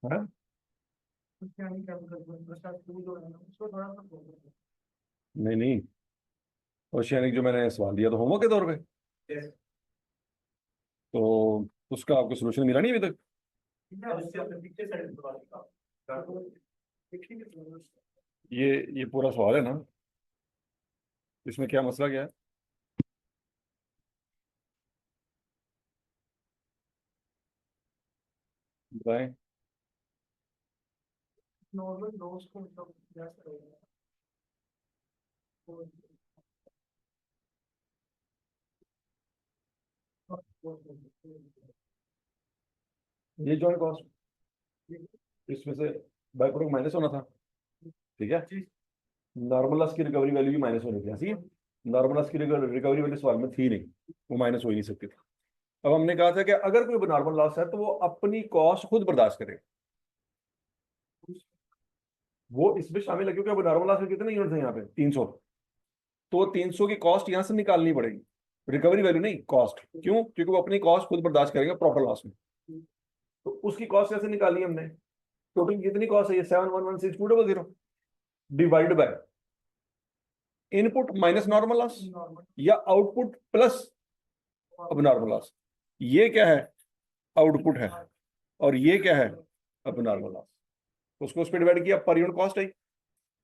हाँ? नहीं नहीं, ओशियानिक जो मैंने सवाल दिया तो होमवर्क के तौर पे, तो उसका आपको सोल्यूशन मिला नहीं अभी तक। ये पूरा सवाल है ना, इसमें क्या मसला क्या है? बताएं। ये जॉइंट कॉस्ट, इसमें से बाय प्रोडक्ट माइनस होना था। ठीक है, नॉर्मल लॉस की रिकवरी वैल्यू भी माइनस होनी थी, ऐसी है। नॉर्मल लॉस की रिकवरी वैल्यू सवाल में थी नहीं, वो माइनस हो ही नहीं सकती थी। अब हमने कहा था कि अगर कोई नॉर्मल लॉस है तो वो अपनी कॉस्ट खुद बर्दाश्त करे, वो इसमें शामिल है, क्योंकि अब नॉर्मल लॉस में कितने यूनिट है यहाँ पे 300, तो 300 की कॉस्ट यहाँ से निकालनी पड़ेगी, रिकवरी वैल्यू नहीं, कॉस्ट। क्यों? क्योंकि वो अपनी कॉस्ट खुद बर्दाश्त करेंगे प्रॉपर लॉस में। तो उसकी कॉस्ट कैसे निकाली हमने? टोटल कितनी कॉस्ट है ये? 7116200 divide by input minus normal loss, या आउटपुट प्लस अब नॉर्मल लॉस। ये क्या है? आउटपुट है, और ये क्या है? अब नॉर्मल लॉस। उसको उस पर डिवाइड किया, पर यूनिट कॉस्ट आई।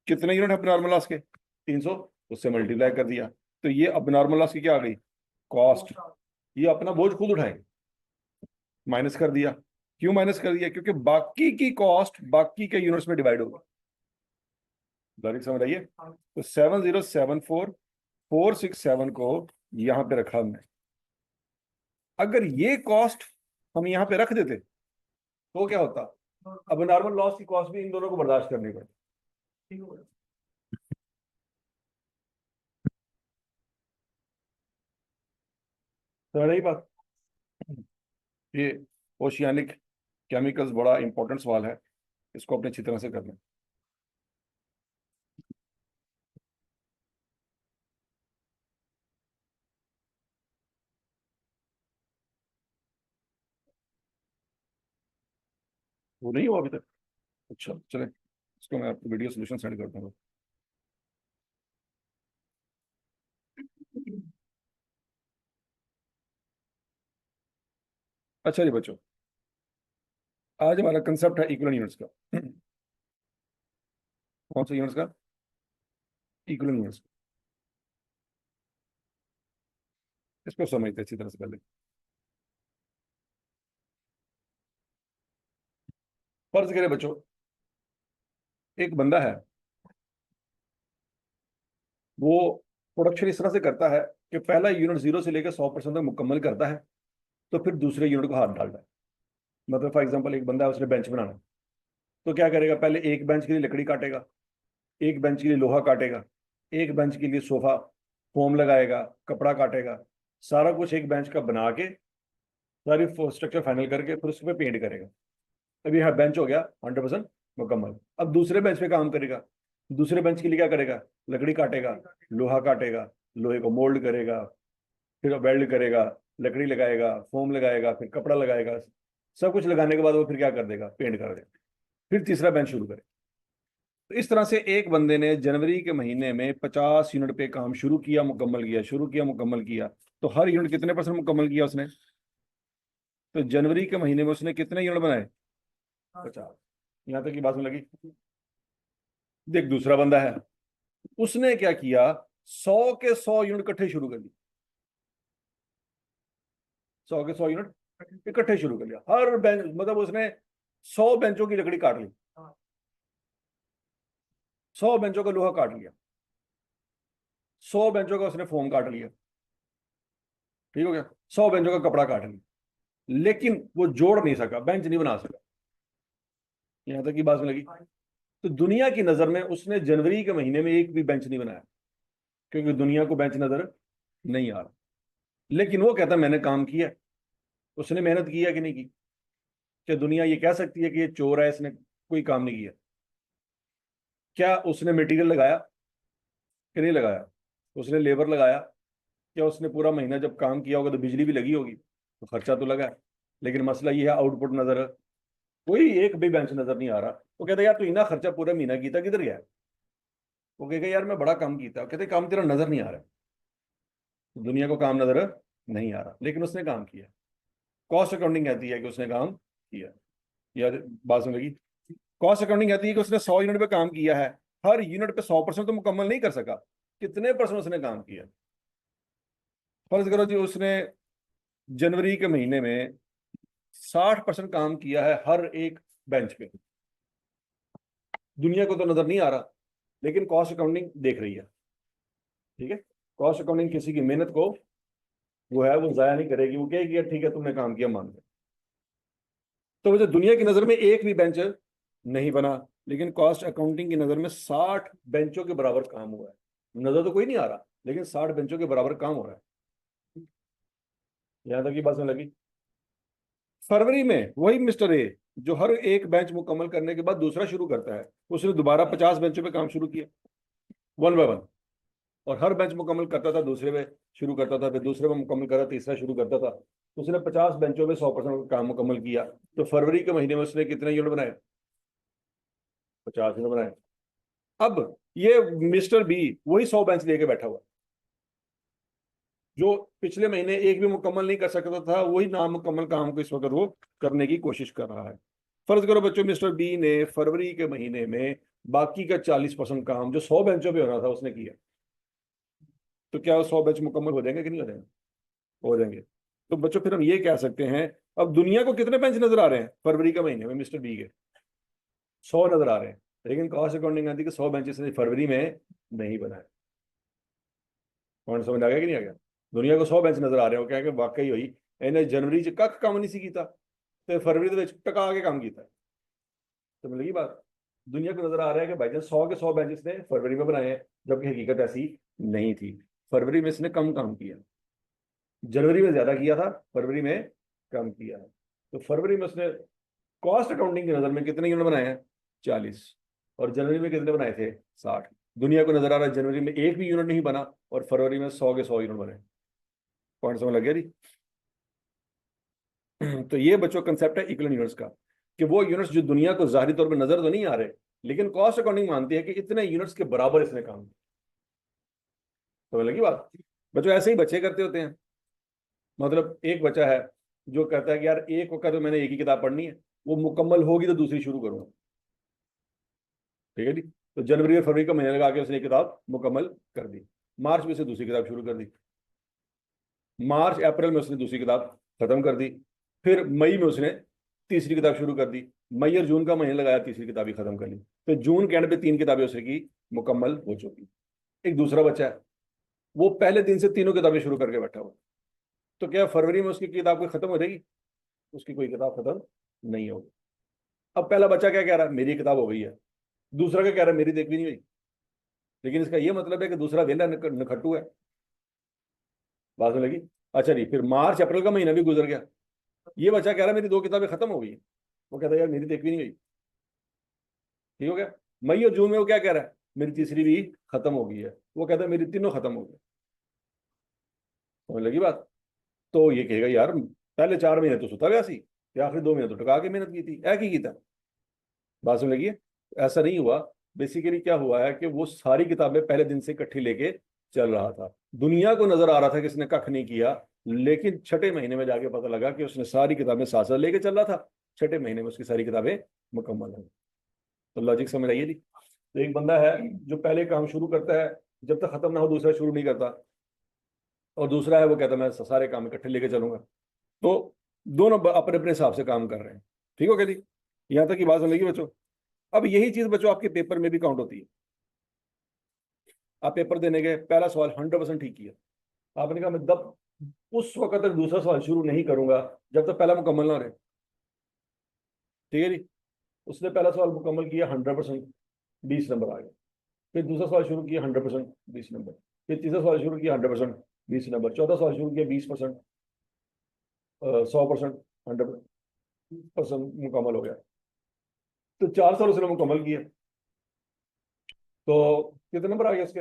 कितने यूनिट है नॉर्मल लॉस के? 300, उससे मल्टीप्लाई कर दिया, तो ये अब नॉर्मल लॉस की क्या आ गई? कॉस्ट। ये अपना बोझ खुद उठाएंगे, माइनस कर दिया। क्यों माइनस कर दिया? क्योंकि बाकी की कॉस्ट बाकी के यूनिट्स में डिवाइड होगा। लॉजिक समझ आइए। तो 7074467 को यहां पे रखा हमने। अगर ये कॉस्ट हम यहां पे रख देते तो क्या होता? अब नॉर्मल लॉस की कॉस्ट भी इन दोनों को बर्दाश्त करनी पड़ती। समझ आई बात? ये ओशियानिक केमिकल्स बड़ा इंपॉर्टेंट सवाल है, इसको अपने अच्छी तरह से करना। वो नहीं हुआ अभी तक? अच्छा चले, इसको मैं आपको वीडियो सोल्यूशन सेंड करता हूँ। अच्छा जी बच्चों, आज हमारा कंसेप्ट है इक्विवेलेंट यूनिट्स का। कौन सा यूनिट्स का? Equivalent units. इसको समझते हैं अच्छी तरह से पहले। फर्ज करें बच्चों, एक बंदा है, वो प्रोडक्शन इस तरह से करता है कि पहला यूनिट 0 से लेकर 100% तक मुकम्मल करता है, तो फिर दूसरे यूनिट को हाथ डालता है। मतलब फॉर एग्जांपल एक बंदा है, उसने बेंच बनाना है, तो क्या करेगा? पहले एक बेंच के लिए लकड़ी काटेगा, एक बेंच के लिए लोहा काटेगा, एक बेंच के लिए सोफा फोम लगाएगा, कपड़ा काटेगा, सारा कुछ एक बेंच का बना के सारी स्ट्रक्चर फाइनल करके फिर उस पर पेंट करेगा। अभी यहाँ बेंच हो गया 100% मुकम्मल। अब दूसरे बेंच पे काम करेगा। दूसरे बेंच के लिए क्या करेगा? लकड़ी काटेगा, लोहा काटेगा, लोहे को मोल्ड करेगा, फिर वेल्ड करेगा, लकड़ी लगाएगा, फोम लगाएगा, फिर कपड़ा लगाएगा। सब कुछ लगाने के बाद वो फिर क्या कर देगा? पेंट कर देगा। फिर तीसरा बेंच शुरू करेगा। तो इस तरह से एक बंदे ने जनवरी के महीने में 50 यूनिट पे काम शुरू किया, मुकम्मल किया, शुरू किया, मुकम्मल किया। तो हर यूनिट कितने परसेंट मुकम्मल किया उसने? तो जनवरी के महीने में उसने कितने यूनिट बनाए? 50। यहां तक की बात में लगी? देख, दूसरा बंदा है, उसने क्या किया? 100 के 100 यूनिट इकट्ठे शुरू कर दिए। 100 के 100 यूनिट इकट्ठे शुरू कर लिया। हर बेंच मतलब उसने 100 बेंचों की लकड़ी काट ली, 100 बेंचों का लोहा काट लिया, 100 बेंचों का उसने फोम काट लिया। ठीक हो गया? 100 बेंचों का कपड़ा काट लिया, लेकिन वो जोड़ नहीं सका, बेंच नहीं बना सका। यहां तक की बात में लगी? तो दुनिया की नजर में उसने जनवरी के महीने में एक भी बेंच नहीं बनाया, क्योंकि दुनिया को बेंच नजर नहीं आ रहा। लेकिन वो कहता मैंने काम किया। उसने मेहनत की है कि नहीं की? क्या दुनिया ये कह सकती है कि ये चोर है, इसने कोई काम नहीं किया? क्या उसने मटेरियल लगाया कि नहीं लगाया? उसने लेबर लगाया, क्या उसने पूरा महीना जब काम किया होगा तो बिजली भी लगी होगी, तो खर्चा तो लगा है। लेकिन मसला ये है आउटपुट नजर, कोई एक भी बेंच नजर नहीं आ रहा। तो कहते यार तू इतना खर्चा पूरा महीना किया किधर गया? वो कहेगा यार मैं बड़ा काम किया। कहते काम तेरा नजर नहीं आ रहा, दुनिया को काम नजर नहीं आ रहा, लेकिन उसने काम किया। कॉस्ट अकाउंटिंग कहती है कि उसने काम किया। यार बात सुन लगी? कॉस्ट अकाउंटिंग कहती है कि उसने 100 यूनिट पे काम किया है, हर यूनिट पे 100% तो मुकम्मल नहीं कर सका, कितने परसेंट उसने काम किया। फर्ज करो जी उसने जनवरी के महीने में 60% काम किया है हर एक बेंच पे। दुनिया को तो नजर नहीं आ रहा, लेकिन कॉस्ट अकाउंटिंग देख रही है। ठीक है, कॉस्ट अकाउंटिंग किसी की मेहनत को वो है वो जाया नहीं करेगी, वो कहेगी यार ठीक है तुमने काम किया मान लो। तो वजह दुनिया की नजर में एक भी बेंच नहीं बना, लेकिन कॉस्ट अकाउंटिंग की नजर में 60 बेंचों के बराबर काम हुआ है। नजर तो कोई नहीं आ रहा, लेकिन 60 बेंचों के बराबर काम हो रहा है। यहां तक की बात समझ लगी? फरवरी में वही मिस्टर ए जो हर एक बेंच मुकम्मल करने के बाद दूसरा शुरू करता है, उसने दोबारा 50 बेंचों पे काम शुरू किया, वन बाय वन। और हर बेंच मुकम्मल करता था, दूसरे पे शुरू करता था, फिर दूसरे पे मुकम्मल करा, तीसरा शुरू करता था। तो उसने 50 बेंचों पे 100% काम मुकम्मल किया। तो फरवरी के महीने में उसने कितने यूनिट बनाए? 50 यूनिट बनाए। अब ये मिस्टर बी वही 100 बेंच लेके बैठा हुआ, जो पिछले महीने एक भी मुकम्मल नहीं कर सकता था, वही नामुकम्मल काम को इस वक्त वो करने की कोशिश कर रहा है। फर्ज करो बच्चों मिस्टर बी ने फरवरी के महीने में बाकी का 40% काम जो 100 बेंचों पे होना था उसने किया। तो क्या 100 बेंच मुकम्मल हो जाएंगे कि नहीं हो जाएंगे? हो जाएंगे। तो बच्चों फिर हम ये कह सकते हैं, अब दुनिया को कितने बेंच नजर आ रहे हैं फरवरी के महीने में मिस्टर बी के? 100 नजर आ रहे हैं। लेकिन कॉस्ट अकाउंटिंग आती है कि 100 बेंचेस ने फरवरी में नहीं बनाए। पॉइंट समझ आ गया कि नहीं आ गया? दुनिया को 100 बेंच नजर आ रहे हो क्या कि वाकई हुई इन्हें जनवरी च कख काम नहीं सी कीता, तो फरवरी के टका के काम किया। तो मिलेगी बात? दुनिया को नजर आ रहा है कि भाईजान 100 के 100 बेंचेस ने फरवरी में बनाए हैं, जबकि हकीकत ऐसी नहीं थी। फरवरी में इसने कम काम किया, जनवरी में ज्यादा किया था, फरवरी में कम किया है। तो फरवरी में उसने कॉस्ट अकाउंटिंग की नजर में कितने यूनिट बनाए हैं? 40। और जनवरी में कितने बनाए थे? 60। दुनिया को नजर आ रहा है जनवरी में एक भी यूनिट नहीं बना, और फरवरी में 100 के 100 यूनिट बने। पॉइंट समझ लग गया जी? तो ये बच्चों कंसेप्ट है इक्वल यूनिट्स का, कि वो यूनिट्स जो दुनिया को जाहिरी तौर पर नजर तो नहीं आ रहे, लेकिन कॉस्ट अकाउंटिंग मानती है कि इतने यूनिट्स के बराबर इसने काम किया। समझ लगी बात? बच्चों ऐसे ही बच्चे करते होते हैं। मतलब एक बच्चा है जो कहता है कि यार एक वक्त तो मैंने एक ही किताब पढ़नी है, वो मुकम्मल होगी तो दूसरी शुरू करूंगा। ठीक है जी? तो जनवरी और फरवरी का महीने लगा के उसने एक किताब मुकम्मल कर दी। मार्च में से दूसरी किताब शुरू कर दी, मार्च अप्रैल में उसने दूसरी किताब खत्म कर दी, फिर मई में उसने तीसरी किताब शुरू कर दी। मई और जून का महीना लगाया, तीसरी किताब ही खत्म कर ली। तो जून के एंड पे 3 किताबें उसकी मुकम्मल हो चुकी। एक दूसरा बच्चा है, वो पहले दिन से तीनों किताबें शुरू करके बैठा हुआ। तो क्या फरवरी में उसकी किताब कोई खत्म हो जाएगी? उसकी कोई किताब खत्म नहीं होगी। अब पहला बच्चा क्या कह रहा है? मेरी किताब हो गई है। दूसरा क्या कह रहा है? मेरी देख भी नहीं हुई। लेकिन इसका यह मतलब है कि दूसरा वेला नखट्टू है। बात में लगी? अच्छा जी, फिर मार्च अप्रैल का महीना भी गुजर गया। ये बच्चा कह रहा है मेरी 2 किताबें खत्म हो गई। वो कहता है यार मेरी देख भी नहीं हुई। ठीक हो गया? मई और जून में वो क्या कह रहा है? मेरी तीसरी भी खत्म हो गई है। वो कहता है मेरी तीनों खत्म हो गई। समझ लगी बात? तो ये कहेगा यार पहले 4 महीने तो सुता हुआ सी, आखिरी 2 महीने तो टका के मेहनत की थी, ऐ की था। बात समझ लगी? ऐसा नहीं हुआ। बेसिकली क्या हुआ है कि वो सारी किताबें पहले दिन से इकट्ठी लेके चल रहा था। दुनिया को नजर आ रहा था कि इसने कख नहीं किया, लेकिन छठे महीने में जाके पता लगा कि उसने सारी किताबें साथ साथ लेके चल रहा था। छठे महीने में उसकी सारी किताबें मुकम्मल हो। तो लॉजिक समझ आइए जी? तो एक बंदा है जो पहले काम शुरू करता है, जब तक खत्म ना हो दूसरा शुरू नहीं करता। और दूसरा है वो कहता है मैं सारे काम इकट्ठे लेके चलूंगा। तो दोनों अपने अपने हिसाब से काम कर रहे हैं। ठीक हो गया जी? यहाँ तक की बात समझेगी बच्चों? अब यही चीज बच्चों आपके पेपर में भी काउंट होती है। आप पेपर देने गए, पहला सवाल 100% ठीक किया, आपने कहा मैं तब उस वक्त तक दूसरा सवाल शुरू नहीं करूंगा जब तक पहला मुकम्मल ना रहे। ठीक है जी? उसने पहला सवाल मुकम्मल किया, 100%, 20 नंबर आ गए। फिर दूसरा सवाल शुरू किया, 100%, 20 नंबर। फिर तीसरा सवाल शुरू किया, 100%, 20 नंबर। चौथा सवाल शुरू किया, 20%, 100%, 100% मुकम्मल हो गया। तो 4 साल उसने मुकम्मल किया। तो कितने नंबर आ गए उसके?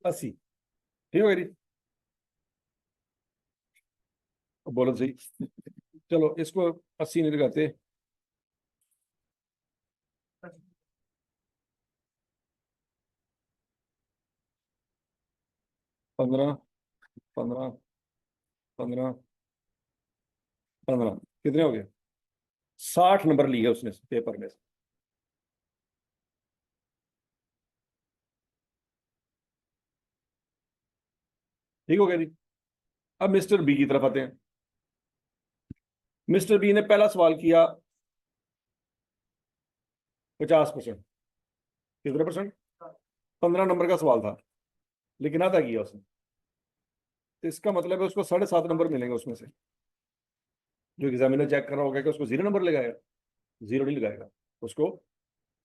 80। ठीक है जी? बोलो सही। चलो इसको 80 नहीं लगाते। 15, 15, 15, 15 कितने हो गए? 60 नंबर लिए उसने पेपर में से। ठीक हो गया जी। अब मिस्टर बी की तरफ आते हैं। मिस्टर बी ने पहला सवाल किया 50%। कितने परसेंट? 15 नंबर का सवाल था, लेकिन आधा किया उसने। तो इसका मतलब है उसको 7.5 नंबर मिलेंगे उसमें से। जो एग्जामिनर चेक कर रहा होगा कि उसको 0 नंबर लगाएगा? जीरो नहीं लगाएगा, उसको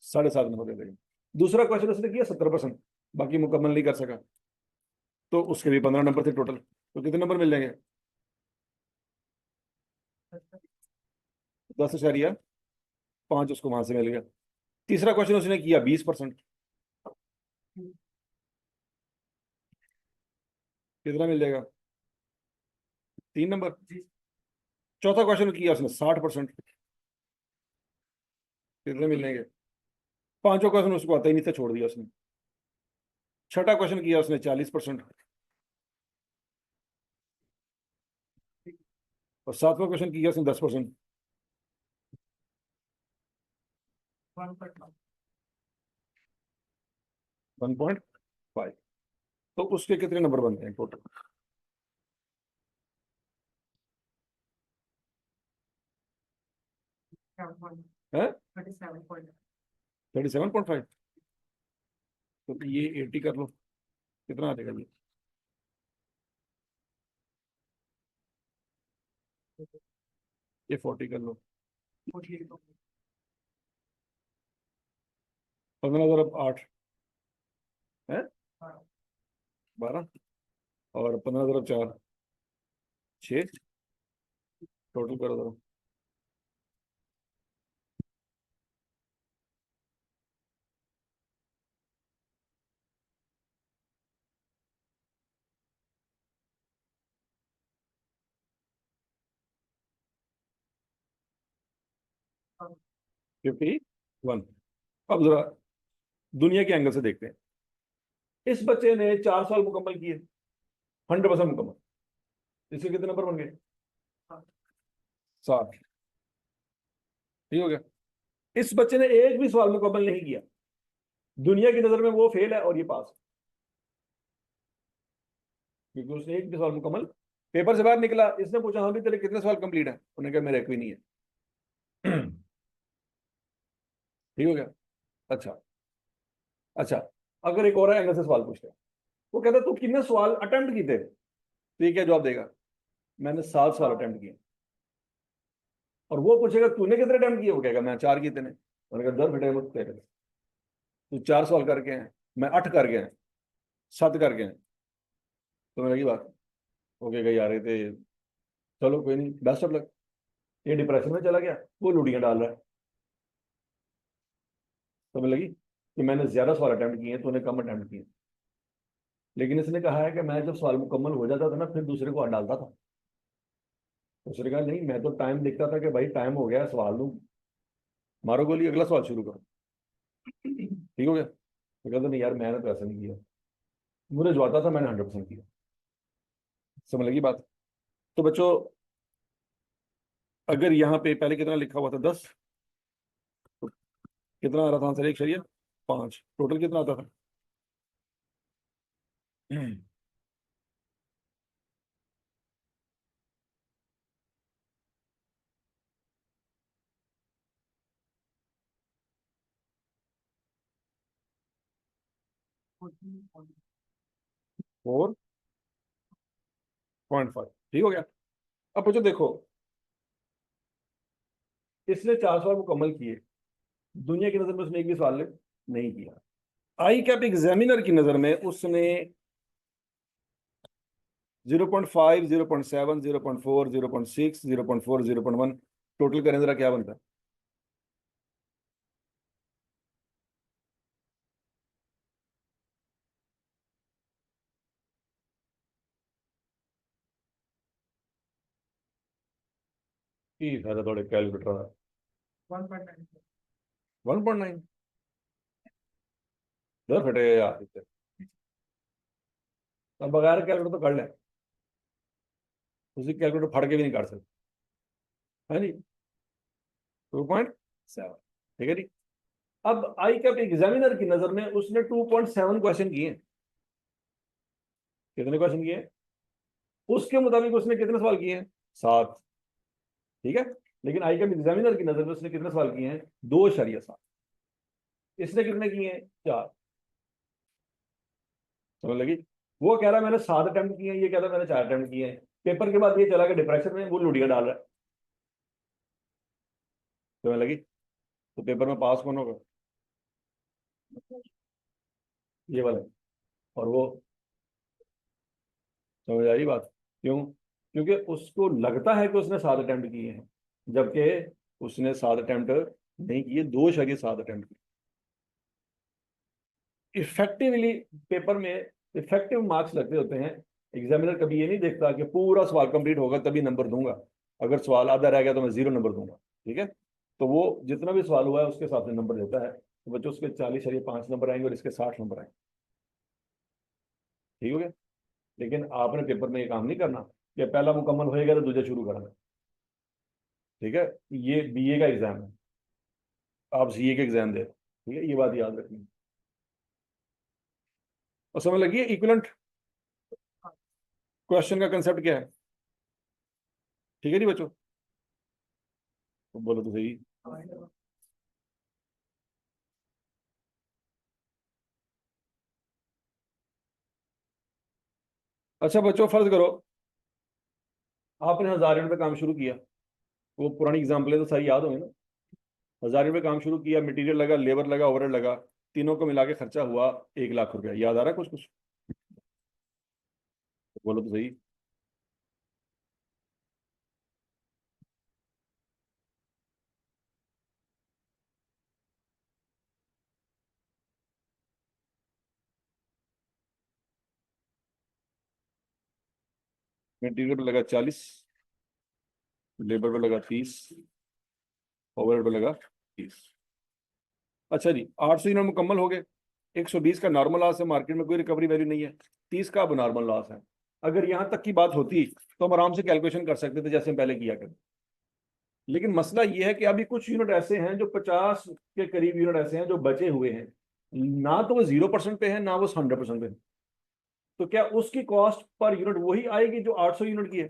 7.5 नंबर दे देगा। दूसरा क्वेश्चन उसने किया 70%, बाकी मुकम्मल नहीं कर सका, तो उसके भी 15 नंबर थे टोटल। तो कितने नंबर मिल जाएंगे? 10.5 उसको वहां से मिल गया। तीसरा क्वेश्चन उसने किया 20%। कितना मिल जाएगा? 3 नंबर। चौथा क्वेश्चन किया उसने 60%। कितने मिल जाएंगे? पांचों क्वेश्चन उसको आता ही नहीं था, छोड़ दिया उसने। छठा क्वेश्चन किया उसने 40%। और सातवां क्वेश्चन किया उसने 10%। 1.5। तो उसके कितने नंबर बनते हैं टोटल? है 37.5। तो ये 80 कर लो, कितना आ जाएगा ये 40 कर लो। 15,008 है। 12 और 15,004, 6। टोटल करो जरा। 51। अब जरा दुनिया के एंगल से देखते हैं। इस बच्चे ने 4 साल मुकम्मल किए, 100% मुकम्मल। इसके कितने नंबर बन गए? 7। ठीक हो गया। इस बच्चे ने एक भी सवाल मुकम्मल नहीं किया, दुनिया की नजर में वो फेल है और ये पास है, क्योंकि उसने एक भी सवाल मुकम्मल। पेपर से बाहर निकला, इसने पूछा हाँ भी तेरे कितने सवाल कंप्लीट है, उन्होंने कहा मेरा एक भी नहीं है। ठीक हो गया। अच्छा। अच्छा, अगर एक और एंगल से सवाल पूछते हैं, वो कहता तू कितने सवाल अटेम्प्ट किए थे, तो ये क्या जवाब देगा? मैंने 7 सवाल अटेम्प्ट किए। और वो पूछेगा तूने कितने अटेम्प्ट किए, वो कहेगा मैं 4 किए थे। मैंने कहा दर बेटे मत तेरे, तू 4 सवाल करके हैं, मैं 8 कर गए हैं, 7 कर गए हैं, तो मेरी बात। वो कहेगा यार ये थे। चलो कोई नहीं, बेस्ट ऑफ लक। ये डिप्रेशन में चला गया, वो लुड़ियां डाल रहा है। समझ लगी कि मैंने ज्यादा सवाल अटेम्प्ट किए हैं, तूने कम अटेम्प्ट किए। लेकिन इसने कहा है कि मैं जब सवाल मुकम्मल हो जाता था ना, फिर दूसरे को हटा डालता था। उसने कहा नहीं, मैं तो टाइम देखता था कि भाई टाइम हो गया, सवाल दूं, मारो गोली, अगला सवाल शुरू करो। ठीक हो गया। तो कहता नहीं यार मैंने तो ऐसा नहीं किया, मुझे जो आता था मैंने 100% किया। समझ लगी बात? तो बच्चों, अगर यहाँ पे पहले कितना लिखा हुआ था 10, तो कितना आ रहा था आंसर? 1.5, टोटल कितना आता था? 4.5। ठीक हो गया। अब बच्चों देखो, इसने 4 सवाल मुकम्मल किए, दुनिया की नजर में उसने एक भी सवाल नहीं किया। आई कैप एग्जामिनर की नजर में उसने 0.5, 0.7, 0.4, 0.6, 0.4, 0.1 टोटल करें जरा, क्या बनता है? की फायदा थोड़े कैलकुलेटर 1.9 दर फटे यार इससे। अब बगैर कैलकुलेटर तो कर ले, उसी कैलकुलेटर फाड़ के भी नहीं काट सकते, है नहीं। 2.7, ठीक है जी। अब आई कैप एग्जामिनर की नजर में उसने 2.7 क्वेश्चन किए हैं। कितने क्वेश्चन किए हैं? उसके मुताबिक उसने कितने सवाल किए हैं? 7, ठीक है। लेकिन आई कैप एग्जामिनर की नजर में उसने कितने सवाल किए हैं? 2.7। इसने कितने किए हैं? 4। समझ लगी? वो कह रहा है मैंने 7 अटेम्प्ट किए हैं, ये कह रहा है मैंने 4 अटेम्प्ट किए हैं। पेपर के बाद ये चला गया डिप्रेशन में, वो लुड़िया डाल रहा है। समझ लगी? तो पेपर में पास कौन होगा? ये वाला। और वो, समझ आ रही बात? क्यों? क्योंकि उसको लगता है कि उसने 7 अटेम्प्ट किए हैं, जबकि उसने 7 अटेम्प्ट नहीं किए, 2.7 अटेम्प्ट किए। इफेक्टिवली पेपर में इफेक्टिव मार्क्स लगते होते हैं। एग्जामिनर कभी ये नहीं देखता कि पूरा सवाल कंप्लीट होगा तभी नंबर दूंगा, अगर सवाल आधा रह गया तो मैं 0 नंबर दूंगा, ठीक है। तो वो जितना भी सवाल हुआ है उसके हिसाब से नंबर देता है, तो बच्चों उसके 40 5 नंबर आएंगे और इसके 60 नंबर आएंगे, ठीक हो गया। लेकिन आपने पेपर में ये काम नहीं करना कि पहला मुकम्मल होएगा तो दूसरा शुरू करना, ठीक है। ये बीए का एग्जाम है, आप सीए का एग्जाम दे, ठीक है, ये बात याद रखनी। और समझ लगी है इक्विवेलेंट क्वेश्चन का कंसेप्ट क्या है? ठीक है जी बच्चों, तो बोलो तो सही। अच्छा बच्चों, फर्ज करो आपने 1000 यूनिट पे काम शुरू किया, वो पुरानी एग्जाम्पल है तो सारी याद होंगे ना। 1000 यूनिट पे काम शुरू किया, मटेरियल लगा, लेबर लगा, ओवरहेड लगा, तीनों को मिला के खर्चा हुआ 1 लाख रुपया। याद आ रहा है कुछ कुछ? बोलो तो सही। मटेरियल पे लगा 40, लेबर पे लगा 30, ओवरहेड पे लगा 30। अच्छा जी, 800 यूनिट मुकम्मल हो गए। 120 का नॉर्मल लॉस है, मार्केट में कोई रिकवरी वैल्यू नहीं है। 30 का अब नॉर्मल लॉस है। अगर यहां तक की बात होती तो हम आराम से कैलकुलेशन कर सकते थे जैसे हम पहले किया करते। लेकिन मसला ये है कि अभी कुछ यूनिट ऐसे हैं जो 50 के करीब यूनिट ऐसे हैं जो बचे हुए हैं, ना तो वो 0% पे है ना वो 100% पे है। तो क्या उसकी कॉस्ट पर यूनिट वही आएगी जो 800 यूनिट की है?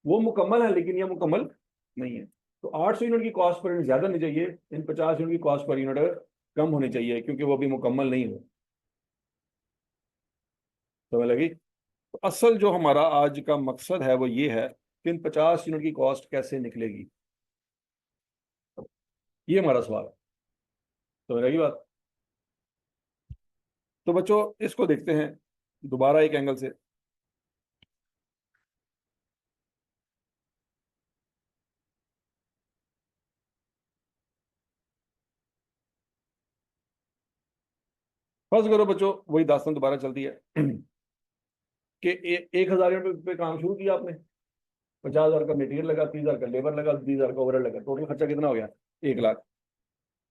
वो मुकम्मल है लेकिन ये मुकम्मल नहीं है। तो 800 यूनिट की कॉस्ट पर यूनिट ज्यादा नहीं चाहिए, इन 50 यूनिट की कॉस्ट पर यूनिट कम होनी चाहिए, क्योंकि वो अभी मुकम्मल नहीं हो। समझ लगी? तो असल जो हमारा आज का मकसद है वो ये है कि इन 50 यूनिट की कॉस्ट कैसे निकलेगी, ये हमारा सवाल है। समझ लगी बात? तो बच्चों इसको देखते हैं दोबारा एक एंगल से। फर्ज करो बच्चों, वही दास्तान दोबारा चलती है कि 1000 यूनिट पे काम शुरू किया आपने, 50,000 का मटेरियल लगा, 30,000 का लेबर लगा, 20,000 का ओवरहेड लगा, टोटल खर्चा कितना हो गया? 1 लाख।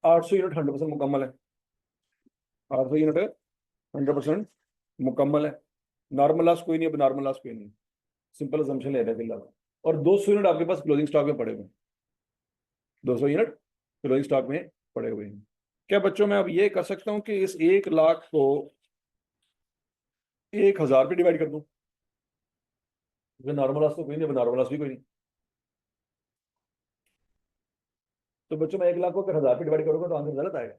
800 यूनिट 100% मुकम्मल है। 800 यूनिट 100% मुकम्मल है। नॉर्मल लॉस कोई नहीं, अब नॉर्मल लॉस कोई नहीं, सिंपल असम्पशन ले रहे हैं फिलहाल। और 200 यूनिट आपके पास क्लोजिंग स्टॉक में पड़े हुए हैं। 200 यूनिट क्लोजिंग स्टॉक में पड़े हुए हैं। क्या बच्चों मैं अब ये कर सकता हूँ कि इस 1 लाख को 1000 पे डिवाइड कर दूं? नॉर्मल लॉस तो कोई नहीं, नॉर्मल लॉस भी कोई नहीं। तो बच्चों मैं 1 लाख को अगर 1000 पे डिवाइड करूंगा तो आंसर गलत आएगा।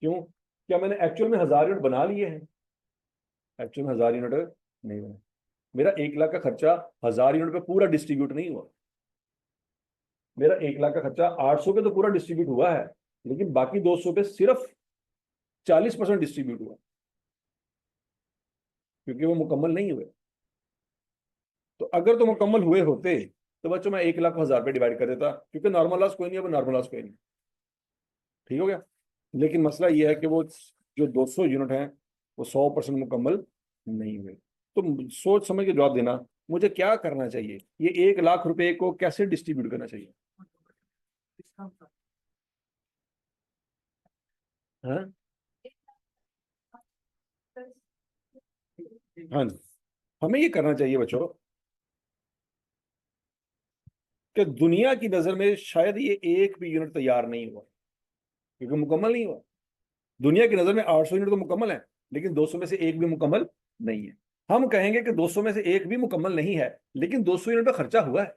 क्यों? क्या मैंने एक्चुअल में 1000 यूनिट बना लिए हैं? एक्चुअल में 1000 यूनिट नहीं बने। मेरा 1 लाख का खर्चा 1000 यूनिट पे पूरा डिस्ट्रीब्यूट नहीं हुआ। मेरा 1 लाख का खर्चा 800 पे तो पूरा डिस्ट्रीब्यूट हुआ है, लेकिन बाकी 200 पे सिर्फ 40% डिस्ट्रीब्यूट हुआ, क्योंकि वो मुकम्मल नहीं हुए। तो अगर तो मुकम्मल हुए होते तो बच्चों मैं 1 लाख को 1000 पे डिवाइड कर देता, क्योंकि नॉर्मल लॉस कोई नहीं, अब नॉर्मल लॉस कोई नहीं। ठीक हो गया? लेकिन मसला ये है कि वो जो 200 यूनिट हैं वो 100% मुकम्मल नहीं हुए। तो सोच समझ के जवाब देना मुझे क्या करना चाहिए, ये 1 लाख रुपए को कैसे डिस्ट्रीब्यूट करना चाहिए? हाँ हाँ जी, हमें ये करना चाहिए बच्चों कि दुनिया की नजर में शायद ये एक भी यूनिट तैयार नहीं हुआ, क्योंकि मुकम्मल नहीं हुआ। दुनिया की नजर में 800 यूनिट तो मुकम्मल है, लेकिन 200 में से एक भी मुकम्मल नहीं है। हम कहेंगे कि 200 में से एक भी मुकम्मल नहीं है, लेकिन 200 यूनिट पे खर्चा हुआ है।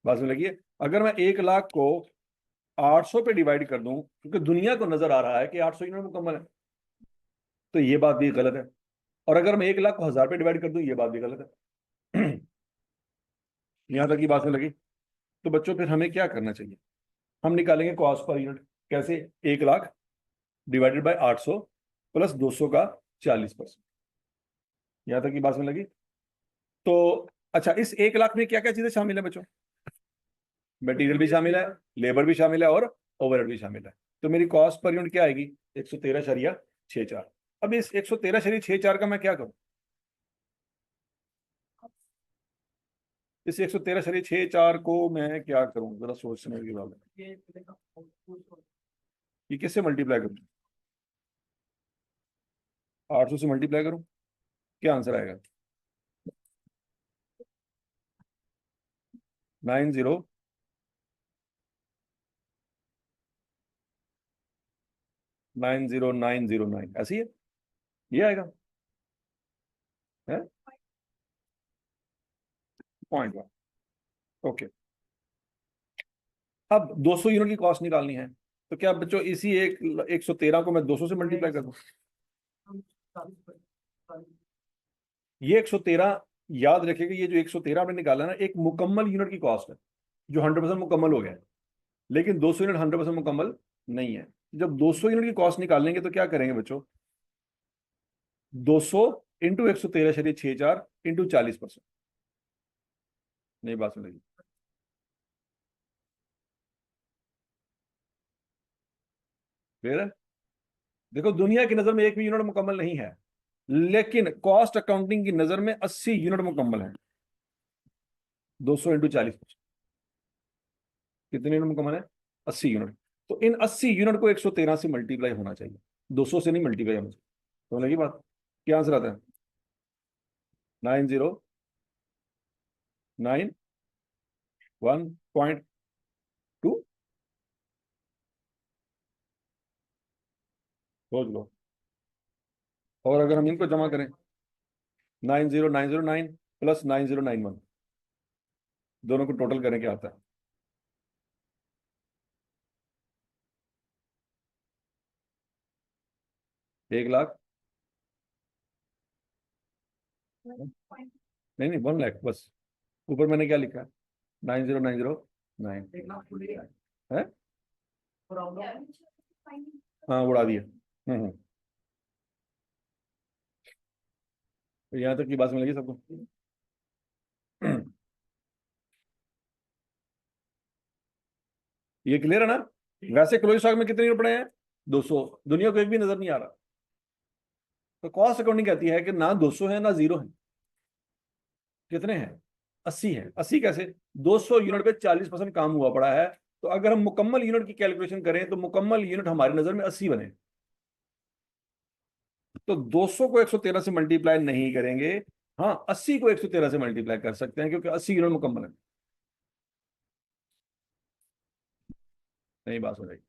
बात में लगी है। अगर मैं 1 लाख को 800 पे डिवाइड कर दूं, क्योंकि दुनिया को नजर आ रहा है कि 800 यूनिट मुकम्मल है, तो ये बात भी गलत है। और अगर मैं 1 लाख को 1000 पे डिवाइड कर दूं, ये बात भी गलत है। यहां तक की बात में लगी। तो बच्चों फिर हमें क्या करना चाहिए? हम निकालेंगे कॉस्ट पर यूनिट। कैसे? 1 लाख डिवाइडेड बाय 800 प्लस 200 का 40%। यहां तक की बात में लगी। तो अच्छा, इस 1 लाख में क्या क्या चीजें शामिल है बच्चों? मटेरियल भी शामिल है, लेबर भी शामिल है, और ओवरहेड भी शामिल है। तो मेरी कॉस्ट पर यूनिट क्या आएगी? 113.64। अब इस 113.64 का मैं क्या करूं? इस 113.64 को मैं क्या करूं, जरा सोचने की बात है। ये किससे मल्टीप्लाई करूं? 800 से मल्टीप्लाई करूं? क्या आंसर आएगा? 909009, ऐसी है, ये आएगा। है पॉइंट 1। ओके। अब 200 यूनिट की कॉस्ट निकालनी है, तो क्या बच्चों इसी एक 113 को मैं 200 से मल्टीप्लाई कर दूं? ये 113, याद रखिएगा, ये जो 113 आपने निकाला ना, एक मुकम्मल यूनिट की कॉस्ट है, जो 100% मुकम्मल हो गया है। लेकिन 200 यूनिट 100% मुकम्मल नहीं है। जब 200 यूनिट की कॉस्ट निकालेंगे तो क्या करेंगे बच्चों? 200 इंटू 113.64 इंटू 40%। नहीं बात सुनेगी। फिर देखो, दुनिया की नजर में एक भी यूनिट मुकम्मल नहीं है, लेकिन कॉस्ट अकाउंटिंग की नजर में 80 यूनिट मुकम्मल है। 200 इंटू 40%, कितने यूनिट मुकम्मल है? 80 यूनिट। तो इन 80 यूनिट को 113 से मल्टीप्लाई होना चाहिए, 200 से नहीं मल्टीप्लाई होना चाहिए। तो लगी बात? क्या आंसर आता है? 9091.2। सोच लो। और अगर हम इनको जमा करें, 90909 प्लस 9091, दोनों को टोटल करें, क्या आता है? 1 लाख, नहीं नहीं, 1 लाख बस। ऊपर मैंने क्या लिखा है? 90909 है। हाँ, उड़ा दिया। तो यहाँ तक की बात में लगी सबको? ये क्लियर है ना? वैसे क्लोजिंग स्टॉक में कितने यूनिट पड़े हैं? 200। दुनिया को एक भी नजर नहीं आ रहा। तो कॉस्ट अकाउंटिंग कहती है कि ना 200 है ना 0 है। कितने हैं? 80 है। 80 कैसे? 200 यूनिट पे 40% काम हुआ पड़ा है। तो अगर हम मुकम्मल यूनिट की कैलकुलेशन करें तो मुकम्मल यूनिट हमारी नजर में 80 बने। तो 200 को 113 से मल्टीप्लाई नहीं करेंगे। हाँ, 80 को 113 से मल्टीप्लाई कर सकते हैं, क्योंकि 80 यूनिट मुकम्मल है। नहीं बात हो जाएगी।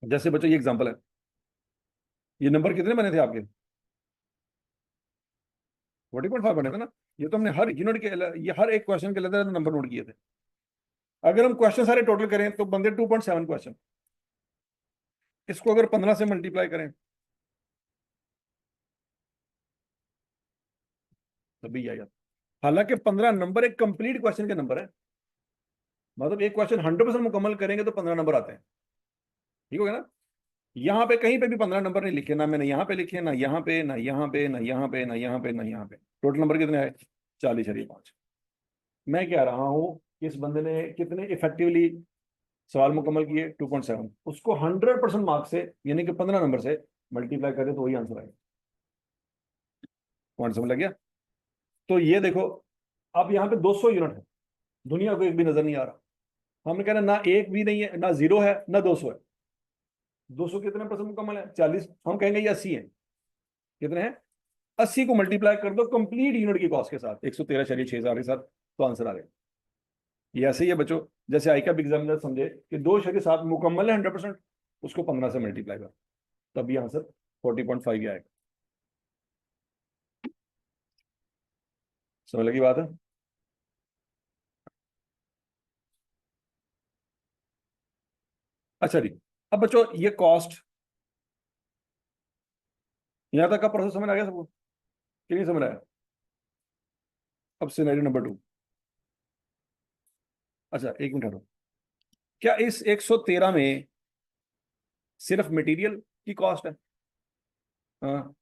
जैसे बच्चों, ये एग्जांपल है। ये नंबर कितने बने थे आपके? 40.5 बने थे ना? ये तो हमने हर यूनिट के ये हर एक क्वेश्चन के लिए नंबर नोट किए थे। अगर हम क्वेश्चन सारे टोटल करें तो बंदे 2.7 क्वेश्चन। इसको अगर 15 से मल्टीप्लाई करें तभी आएगा। हालांकि 15 नंबर एक कंप्लीट क्वेश्चन के नंबर है। मतलब एक क्वेश्चन 100% मुकम्मल करेंगे तो 15 नंबर आते हैं। ठीक हो गया ना? यहाँ पे कहीं पे भी 15 नंबर नहीं लिखे, ना मैंने यहाँ पे लिखे, ना यहाँ पे, ना यहाँ पे, ना यहाँ पे, ना यहाँ पे, ना यहाँ पे। टोटल नंबर कितने आए? 40 5। मैं कह रहा हूँ, इस बंदे ने कितने इफेक्टिवली सवाल मुकम्मल किए 2.7, उसको 100% मार्क से यानी कि 15 नंबर से मल्टीप्लाई करें तो वही आंसर आएगा। पॉइंट समझ लग गया? तो ये देखो, अब यहाँ पे 200 यूनिट है, दुनिया को एक भी नजर नहीं आ रहा। हमने कहना ना एक भी नहीं है, ना जीरो है, ना 200 है। 200 कितने परसेंट मुकम्मल है? 40। हम कहेंगे ये 80 है। कितने हैं? 80 को मल्टीप्लाई कर दो कंप्लीट यूनिट की कॉस्ट के साथ 113.6 के साथ, तो आंसर आ गया। ये ऐसे ही है बच्चों, जैसे आई का एग्जामिनर समझे कि 2.7 मुकम्मल है 100%, उसको 15 से मल्टीप्लाई कर, तब ये आंसर 40.5 आएगा। समझ लगी बात है? अच्छा जी, अब बच्चों ये कॉस्ट, यहां तक का प्रोसेस समझ आ गया सबको कि नहीं समझ आया? अब सिनेरियो नंबर 2। अच्छा एक मिनट हटो, क्या इस 113 में सिर्फ मटेरियल की कॉस्ट है? हाँ,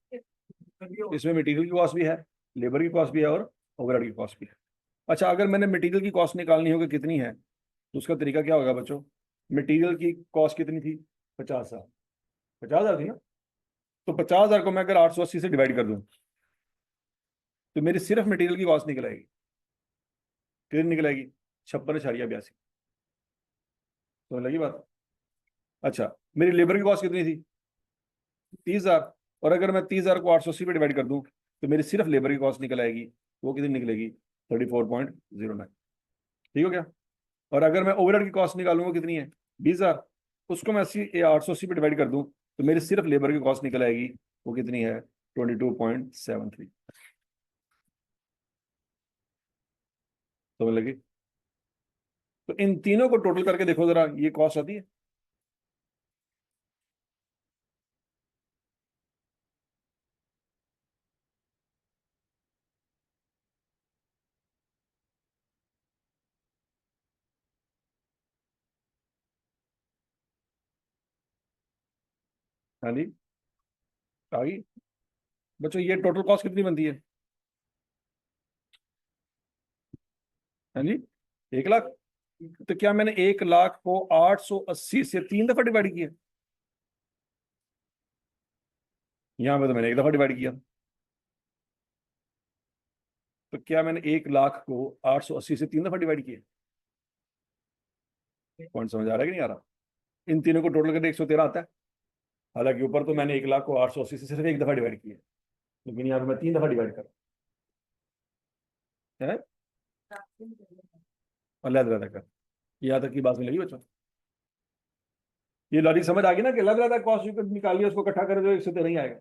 इसमें मटेरियल की कॉस्ट भी है, लेबर की कॉस्ट भी है और ओवरहेड की कॉस्ट भी है। अच्छा, अगर मैंने मटेरियल की कॉस्ट निकालनी होगी कितनी है, तो उसका तरीका क्या होगा बच्चों? मटेरियल की कॉस्ट कितनी थी? 50,000। 50,000 थी ना? तो 50,000 को मैं अगर 880 से डिवाइड कर दूं तो मेरी सिर्फ मटेरियल की कॉस्ट निकल आएगी। कितनी निकल आएगी? 56.82। तो लगी बात? अच्छा, मेरी लेबर की कॉस्ट कितनी थी? 30,000। और अगर मैं 30,000 को 880 पे डिवाइड कर दूं तो मेरी सिर्फ लेबर की कॉस्ट निकल आएगी। वो कितनी निकलेगी? 34.09। ठीक हो गया? और अगर मैं ओवरहेड की कॉस्ट निकालूंगा कितनी है? 20,000। उसको मैं 880 पे डिवाइड कर दूं तो मेरी सिर्फ लेबर की कॉस्ट निकल आएगी। वो कितनी है? 22.73। समझ लगी? तो इन तीनों को टोटल करके देखो जरा, ये कॉस्ट आती है। हाँ जी, आ गई। बच्चों ये टोटल कॉस्ट कितनी बनती है? हाँ जी, 1 लाख। तो क्या मैंने 1 लाख को 880 से 3 दफा डिवाइड किया? यहां पे तो मैंने 1 दफा डिवाइड किया। तो क्या मैंने 1 लाख को 880 से 3 दफा डिवाइड किया? पॉइंट समझ आ रहा है कि नहीं आ रहा? इन तीनों को टोटल करके 113 आता है। हालांकि ऊपर तो मैंने 1 लाख को 880 से सिर्फ 1 दफा डिवाइड किया, लेकिन यहाँ पे मैं 3 दफा डिवाइड कर रहा है। अलग अलग कर, यहाँ तक की बात में लगी बच्चों? ये लॉजिक समझ आ गई ना कि अलग अलग कॉस्ट निकालिए, उसको इकट्ठा करें तो 113 ही आएगा।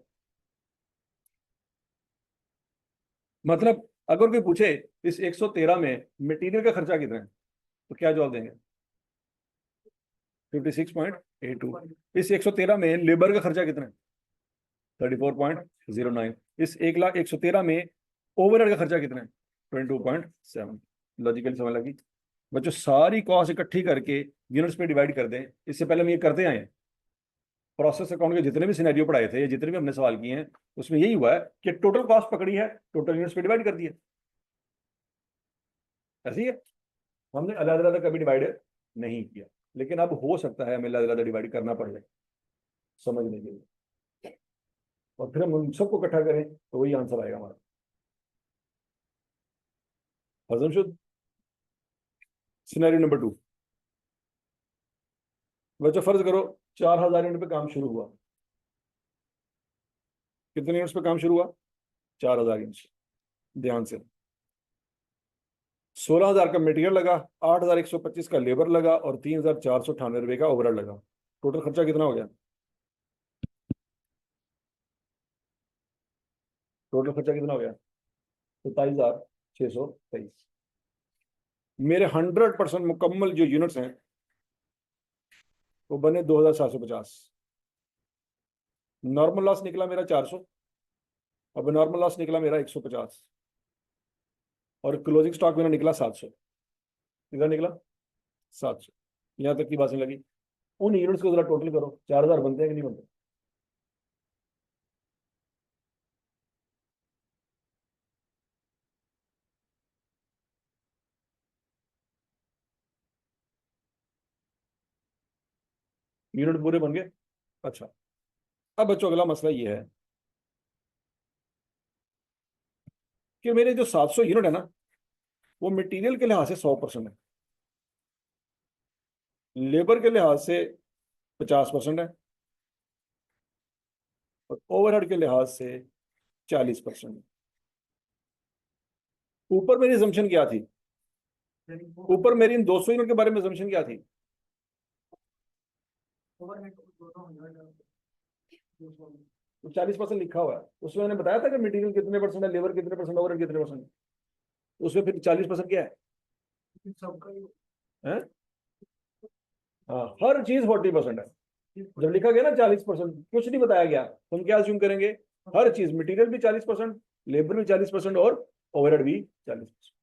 मतलब अगर कोई पूछे इस 113 में मटेरियल का खर्चा कितना है, तो क्या जवाब देंगे? 56.82। इस 113 में लेबर का खर्चा कितना है? 34.09। इस 1,13,000 में ओवरहेड का खर्चा कितना है? 22.7। लॉजिकली समझ लगी बच्चों? सारी कॉस्ट इकट्ठी करके यूनिट्स पे डिवाइड कर दें। इससे पहले हम ये करते आए हैं। प्रोसेस अकाउंट के जितने भी सिनेरियो पढ़ाए थे, जितने भी हमने सवाल किए हैं, उसमें यही हुआ है कि टोटल कॉस्ट पकड़ी है, टोटल यूनिट्स पे डिवाइड कर दिया। ऐसे ही है, हमने अलग अलग कभी डिवाइड नहीं किया। लेकिन अब हो सकता है हमें अलग अलग डिवाइड करना पड़ जाए समझने के लिए, और फिर हम उन सबको इकट्ठा करें तो वही आंसर आएगा हमारा। हजम शुद्ध। Scenario number 2। बच्चों फर्ज करो 4,000 यूनिट पे काम शुरू हुआ। कितने यूनिट्स पे काम शुरू हुआ? 4,000 यूनिट्स। ध्यान से, 16,000 का मटेरियल लगा, 8,125 का लेबर लगा और 3,498 का ओवरहेड लगा। टोटल खर्चा कितना हो गया? टोटल खर्चा कितना हो गया? 27,623। मेरे 100% मुकम्मल जो यूनिट्स हैं वो बने 2,750। नॉर्मल लॉस निकला मेरा 400। अब नॉर्मल लॉस निकला मेरा 150। और क्लोजिंग स्टॉक मेरा निकला 700। कितना निकला? 700। यहां तक की बात नहीं लगी? उन यूनिट्स को जरा टोटल करो, 4,000 बनते हैं कि नहीं बनते? यूनिट पूरे बन गए। अच्छा, अब बच्चों अगला मसला ये है कि मेरे जो 700 यूनिट है ना, वो मटेरियल के लिहाज से 100% है, लेबर के लिहाज से 50% है, और ओवरहेड के लिहाज से 40% है। ऊपर मेरी assumption क्या थी? ऊपर मेरी इन 200 यूनिट के बारे में assumption क्या थी? तो 40% लिखा हुआ है, उसमें मैंने बताया था कि मटेरियल कितने परसेंट है, लेबर कितने परसेंट, ओवरहेड कितने परसेंट है। उसमें फिर 40% क्या है? हैं? हाँ, हर चीज 40% है। जब लिखा गया ना 40%, कुछ नहीं बताया गया, तो हम क्या अज्यूम करेंगे? हर चीज, मटेरियल भी 40%, लेबर भी 40% और ओवरहेड भी 40%।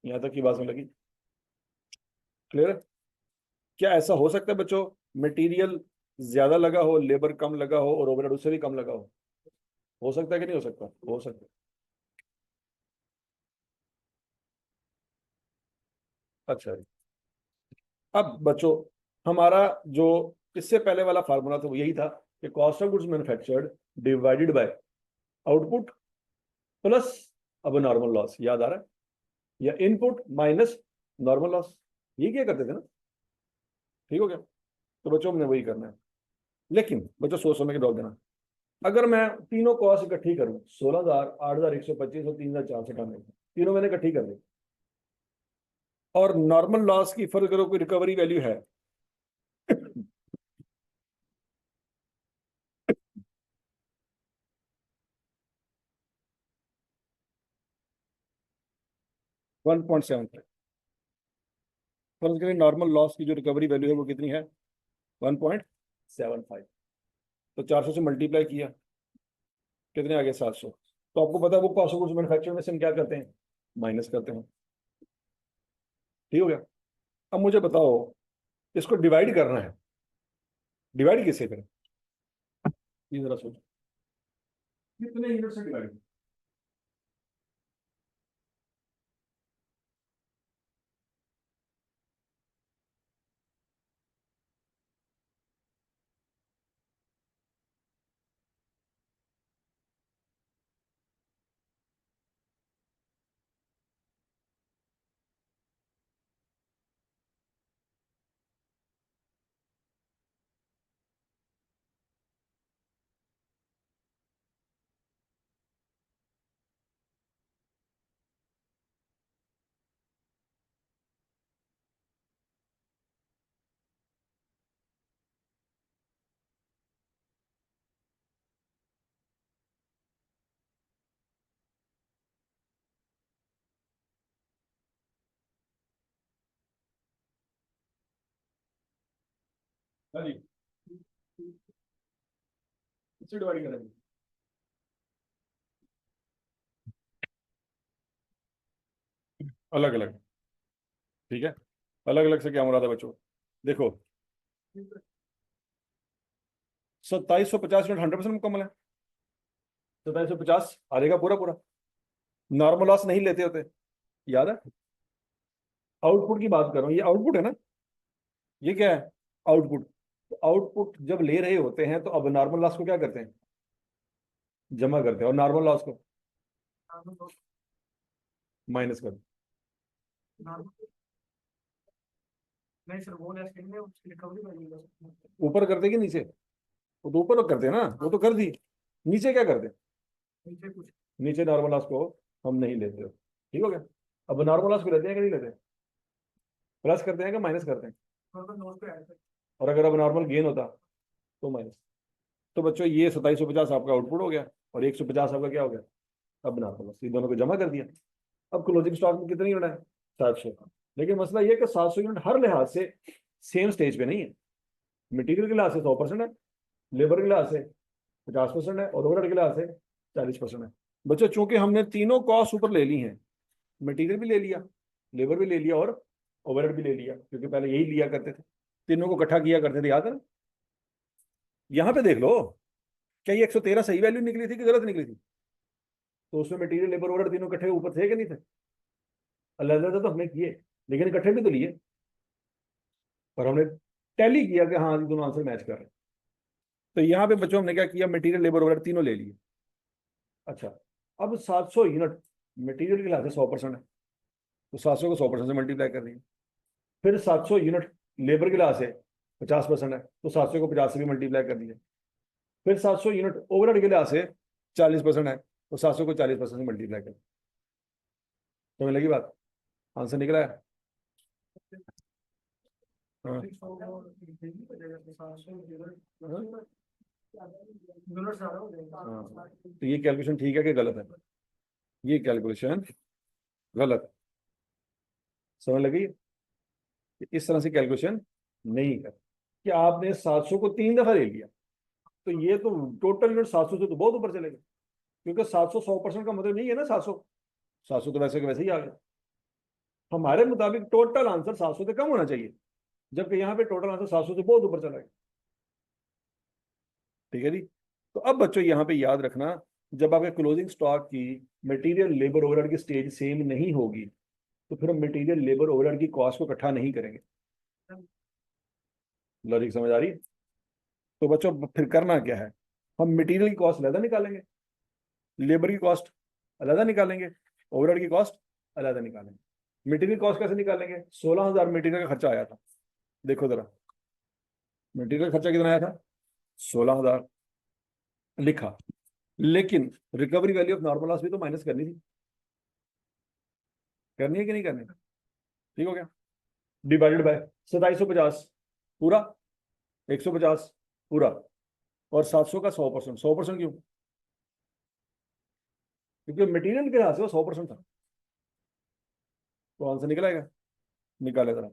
यहां तक की बात में लगी क्लियर है? क्या ऐसा हो सकता है बच्चों, मटेरियल ज्यादा लगा हो, लेबर कम लगा हो और ओवरहेड उससे भी कम लगा हो सकता है कि नहीं हो सकता? हो सकता है। अच्छा, अब बच्चों हमारा जो इससे पहले वाला फार्मूला था वो यही था कि cost of goods manufactured divided by output plus अब नॉर्मल लॉस, याद आ रहा है? या इनपुट माइनस नॉर्मल लॉस, ये क्या करते थे ना। ठीक हो गया? तो बच्चों हमने वही करना है। लेकिन बच्चों सोच समझ के जवाब देना। अगर मैं तीनों कॉस्ट इकट्ठी करूं, 16,000, 8,125 और 3,498, तीनों मैंने इकट्ठी कर दी, और नॉर्मल लॉस की फर्क करो, कोई रिकवरी वैल्यू है? 1.75। फर्ज करें नॉर्मल लॉस की जो रिकवरी वैल्यू है वो कितनी है? 1.75। तो 400 से मल्टीप्लाई किया, कितने आ गए? 700। तो आपको पता है वो कॉस्ट ऑफ गुड्स मैन्युफैक्चर में से हम क्या करते हैं? माइनस करते हैं। ठीक हो गया? अब मुझे बताओ, इसको डिवाइड करना है, डिवाइड किससे करें? ये जरा सोचो, कितने यूनिट से डिवाइड? हाँ जी, इससे डिवाइड करेंगे। अलग अलग, ठीक है। अलग अलग से क्या मुराद है बच्चों? देखो, 2750 यूनिट 100% मुकम्मल है, 2750 आ जाएगा पूरा पूरा। नॉर्मल लॉस नहीं लेते होते, याद है? आउटपुट की बात कर रहा हूँ, ये आउटपुट है ना, ये क्या है? आउटपुट। तो आउटपुट जब ले रहे होते हैं तो अब नॉर्मल लॉस को क्या करते हैं? जमा करते हैं, और नॉर्मल लॉस को माइनस करते हैं। ऊपर करते कि नीचे? वो तो ऊपर करते हैं ना, वो तो कर दी। नीचे क्या करते हैं? नीचे नॉर्मल लॉस को हम नहीं लेते हो। ठीक हो गया? अब नॉर्मल लॉस को लेते हैं कि नहीं लेते? प्लस करते हैं कि माइनस करते हैं? और अगर अब नॉर्मल गेन होता तो माइनस। तो बच्चों ये 2750 आपका आउटपुट हो गया, और 150 आपका क्या हो गया? अब नॉर्मल लॉस, ये दोनों को जमा कर दिया। अब क्लोजिंग स्टॉक में कितनी यूनिट है? 700। लेकिन मसला ये है कि 700 यूनिट हर लिहाज से सेम स्टेज पे नहीं है। मटेरियल के लिहाज से 100% है, लेबर के लिहाज से 50% है, और ओवरहेड के लिहाज से 40% है। बच्चों चूंकि हमने तीनों कॉस्ट ऊपर ले ली हैं, मटेरियल भी ले लिया, लेबर भी ले लिया, और ओवरहेड भी ले लिया, क्योंकि पहले यही लिया करते थे, तीनों को इकट्ठा किया करते थे, याद है ना? यहाँ पे देख लो, क्या ये 113 सही वैल्यू निकली थी कि गलत निकली थी? तो उसमें मटेरियल, लेबर, ओवरहेड तीनों इकट्ठे ऊपर थे कि नहीं थे? अलग अलग तो हमने किए, लेकिन इकट्ठे भी तो लिए। और हमने टैली किया कि हाँ ये दोनों आंसर मैच कर रहे हैं। तो यहाँ पे बच्चों हमने क्या किया, मटेरियल लेबर ओवरहेड तीनों ले लिए। अच्छा, अब 700 यूनिट मटेरियल के लिहाज से 100% है, तो 700 को 100% से मल्टीप्लाई कर दिए। फिर 700 यूनिट लेबर के लिहाज से 50% है, तो 700 को 50 से भी मल्टीप्लाई कर दिया। फिर 700 यूनिट ओवरहेड के लिहाज से 40% है, तो 700 को 40% से मल्टीप्लाई कर। तो लगी बात, आंसर निकला है। हाँ। हाँ। तो ये कैलकुलेशन ठीक है कि गलत है? ये कैलकुलेशन गलत है। समझ लगी? इस तरह से कैलकुलेशन नहीं कर कि आपने 700 को 3 दफा ले लिया, तो ये तो टोटल यूनिट 700 से तो बहुत ऊपर चलेगा, क्योंकि 700 100% का मतलब नहीं है ना। 700 तो वैसे के वैसे ही आ गया। हमारे मुताबिक टोटल आंसर 700 से कम होना चाहिए, जबकि यहाँ पे टोटल आंसर 700 से बहुत ऊपर चला गया। ठीक है जी। तो अब बच्चों यहाँ पे याद रखना, जब आपके क्लोजिंग स्टॉक की मटेरियल लेबर ओवरहेड की स्टेज सेम नहीं होगी, तो फिर हम मटेरियल लेबर ओवरहेड की कॉस्ट को इकट्ठा नहीं करेंगे। लॉजिक समझ आ रही? तो बच्चों फिर करना क्या है, हम मटेरियल की कॉस्ट अलग निकालेंगे, लेबर की कॉस्ट अलग निकालेंगे, ओवरहेड की कॉस्ट अलग निकालेंगे। मटेरियल कॉस्ट कैसे निकालेंगे? 16,000 मटेरियल का खर्चा आया था। देखो जरा, मटेरियल खर्चा कितना आया था? 16,000 लिखा, लेकिन recovery value of normal loss भी तो माइनस करनी थी। करनी है कि नहीं करनी? ठीक हो गया। डिवाइडेड बाय 2750 पूरा, 150 पूरा, और 700 का 100%। 100% क्यों? क्योंकि मटेरियल के लिहाज से वो 100% था। तो आंसर निकलेगा, निकाले जरा।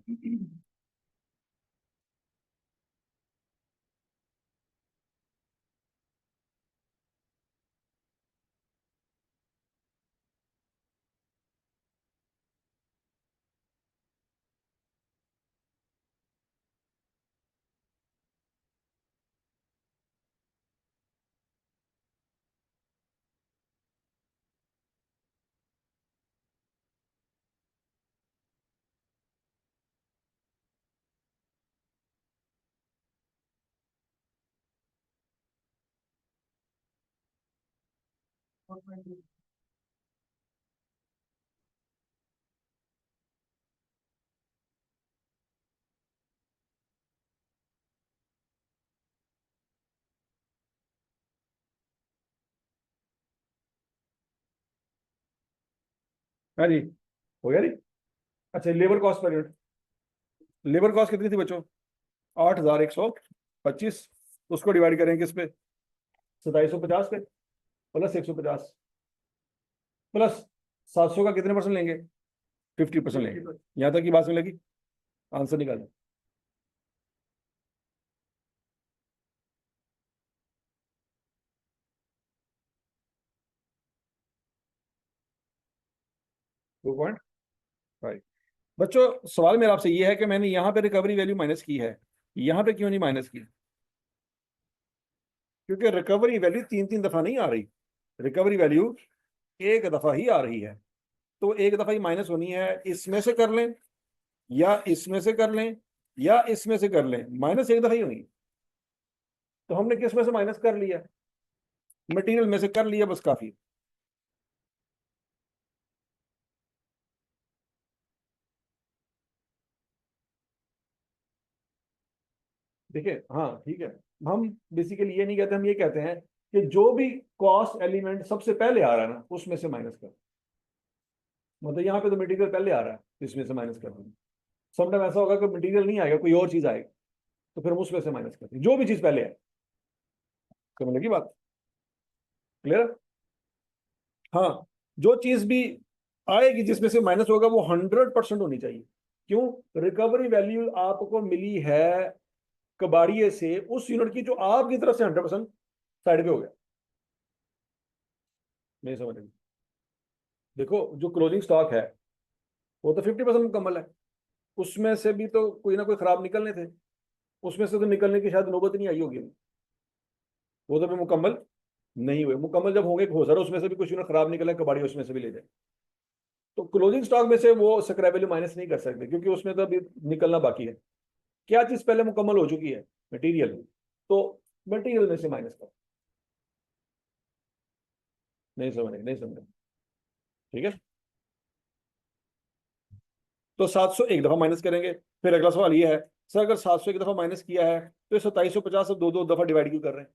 हाँ जी, हो गया जी। अच्छा, labour cost per unit, labour cost कितनी थी बच्चों? 8,125। उसको डिवाइड करेंगे किस पे? 2750 पे, प्लस 150, प्लस 700 का कितने परसेंट लेंगे? 50% लेंगे। यहां तक की बात में लगी? आंसर निकालें। Two point five. बच्चों सवाल मेरा आपसे ये है कि मैंने यहाँ पे रिकवरी वैल्यू माइनस की है, यहाँ पे क्यों नहीं माइनस की? क्योंकि रिकवरी वैल्यू 3-3 दफा नहीं आ रही, रिकवरी वैल्यू एक दफा ही आ रही है। तो एक दफा ही माइनस होनी है, इसमें से कर लें या इसमें से कर लें या इसमें से कर लें, माइनस एक दफा ही होगी। तो हमने किस में से माइनस कर लिया? मटेरियल में से कर लिया, बस काफी। देखिए हाँ ठीक है, हम बेसिकली ये नहीं कहते, हम ये कहते हैं कि जो भी कॉस्ट एलिमेंट सबसे पहले आ रहा है ना, उसमें से माइनस कर। मतलब यहाँ पे तो मटेरियल पहले आ रहा है, तो इसमें से माइनस कर देंगे। समटाइम ऐसा होगा कि मटेरियल नहीं आएगा, कोई और चीज आएगी, तो फिर हम उसमें से माइनस करते हैं जो भी चीज पहले है। समझ लगी बात? क्लियर? हाँ, जो चीज भी आएगी जिसमें से माइनस होगा वो 100% होनी चाहिए। क्यों? रिकवरी वैल्यू आपको मिली है कबाड़िए से उस यूनिट की जो आपकी तरफ से 100% साइड पे हो गया। नहीं समझ रही? देखो जो क्लोजिंग स्टॉक है वो तो 50% मुकम्मल है, उसमें से भी तो कोई ना कोई खराब निकलने थे, उसमें से तो निकलने की शायद नौबत नहीं आई होगी, वो तो भी मुकम्मल नहीं हुए। मुकम्मल जब होंगे हो सर उसमें से भी कुछ यूनिट खराब निकले, कबाड़ी उसमें से भी ले जाए। तो क्लोजिंग स्टॉक में से वो स्क्रैप वैल्यू माइनस नहीं कर सकते, क्योंकि उसमें तो अभी निकलना बाकी है। क्या चीज पहले मुकम्मल हो चुकी है? मटेरियल। तो मटेरियल में से माइनस करो। नहीं समझ, ठीक है। तो 700 एक दफा माइनस करेंगे। फिर अगला सवाल ये है, सर अगर 700 एक दफा माइनस किया है तो 2750 से दो दो दफा डिवाइड क्यों कर रहे हैं?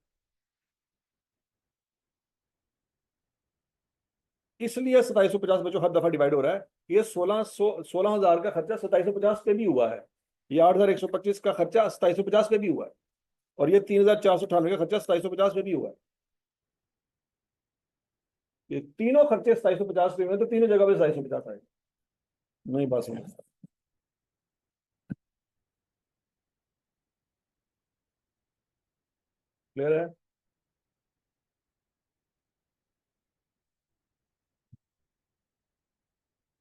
इसलिए 2750 बच्चों हर दफा डिवाइड हो रहा है। ये 1600 का खर्चा 2750 पे भी हुआ है। ये 8125 का खर्चा 2750 पे भी हुआ है। और ये 3498 का खर्चा 2750 पे भी हुआ है। ये तीनों खर्चे 2750 पे हुए हैं, तो तीनों जगह पे 2750 आएगा। नहीं बात समझ। क्लियर है?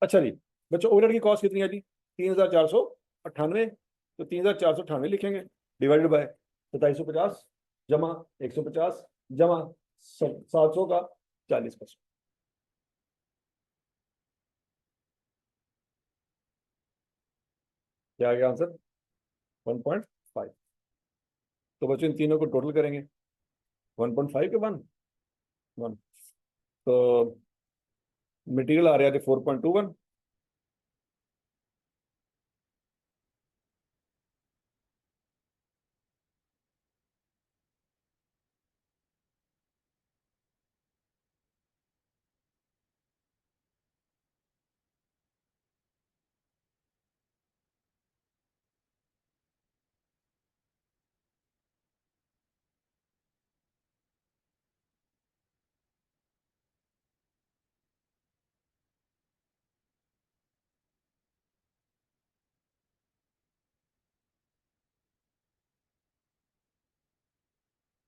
अच्छा जी, बच्चों ओवरहेड की कॉस्ट कितनी है जी? 3498। तो 3498 लिखेंगे, डिवाइडेड बाय 2750 जमा 150 जमा 700 का 40%। क्या आ गया आंसर? 1.5। तो बच्चों इन तीनों को टोटल करेंगे। 1.5 के 1 तो मटेरियल आ रहा है 4.21।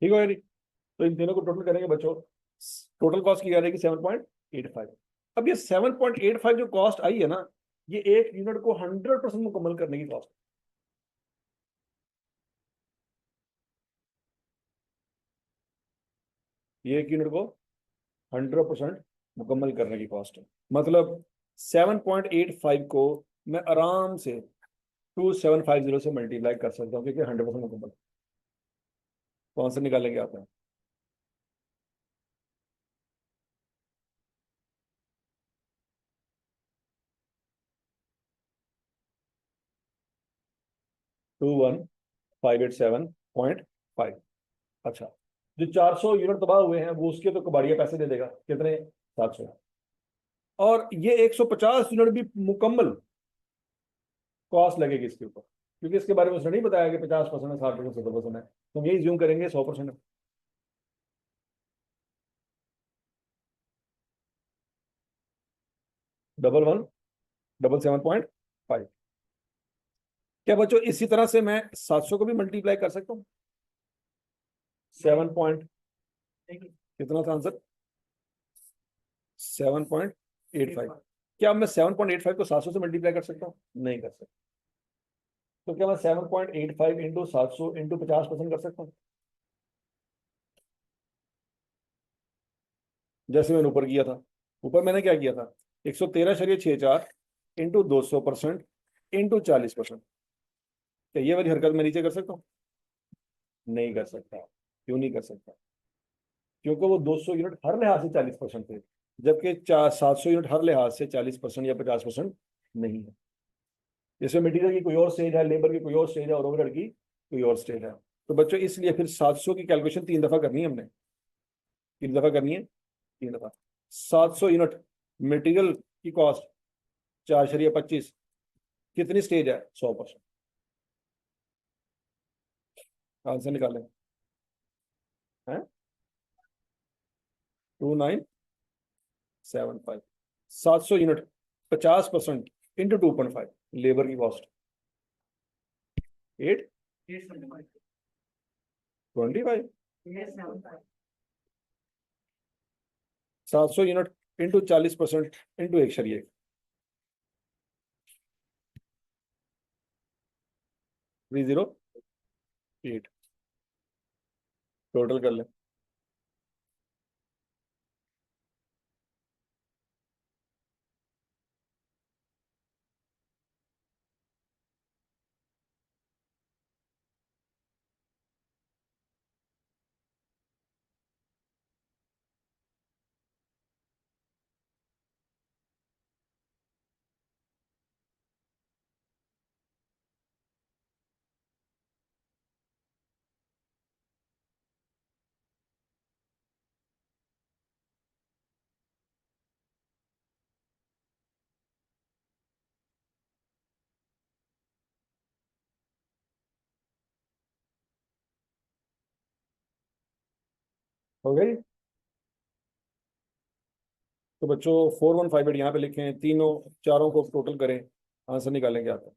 ठीक है, तो इन तीनों को टोटल करेंगे बच्चों। टोटल कॉस्ट की आ रहेगी 7.85। अब ये 7.85 जो कॉस्ट आई है ना, ये एक यूनिट को 100% मुकम्मल करने की कॉस्ट। ये एक यूनिट को 100% मुकम्मल करने की कॉस्ट है। मतलब 7.85 को मैं आराम से 2750 से मल्टीप्लाई कर सकता हूँ, क्योंकि 100% मुकम्मल। कौन सा निकालेंगे आप? 21587.5। अच्छा, जो 400 यूनिट तबाह हुए हैं वो उसके तो कबाड़िया पैसे दे देगा। कितने? 700। और ये 150 यूनिट भी मुकम्मल कॉस्ट लगेगी इसके ऊपर, क्योंकि इसके बारे में उसने नहीं बताया कि 50% है, 60%, 70% है। तो हम यही ज्यूम करेंगे 100%। Double one double 7.5। क्या बच्चों इसी तरह से मैं 700 को भी मल्टीप्लाई कर सकता हूँ? 7 कितना था आंसर? 7.85। क्या मैं 7.85 को 700 से मल्टीप्लाई कर सकता हूँ? नहीं कर सकता। तो क्या मैं 7.85 इंटू 700 इंटू 50% कर सकता हूँ? जैसे मैंने ऊपर किया था। ऊपर मैंने क्या किया था? 113.64 इंटू 200% इंटू 40%। क्या ये वाली हरकत मैं नीचे कर सकता हूँ? नहीं कर सकता। क्यों नहीं कर सकता? क्योंकि वो 200 यूनिट हर लिहाज से 40% थे, जबकि 700 यूनिट हर लिहाज से 40% या 50% नहीं है। जैसे मटीरियल की कोई और स्टेज है, लेबर की कोई और स्टेज है, और ओवरहेड की कोई और स्टेज है। तो बच्चों इसलिए फिर 700 की कैलकुलेशन 3 दफा करनी है हमने। 3 दफा करनी है। 3 दफा। 700 यूनिट मटेरियल की कॉस्ट 4.25। कितनी स्टेज है? 100%। आंसर निकालें। है 2975। 700 यूनिट 50% इंटू 2.5 लेबर की cost 825। 700 unit into 40% into 308। Total कर लें। हो गई। तो बच्चों 4158 यहाँ पे लिखें, तीनों चारों को टोटल करें, आंसर निकालें क्या आता है।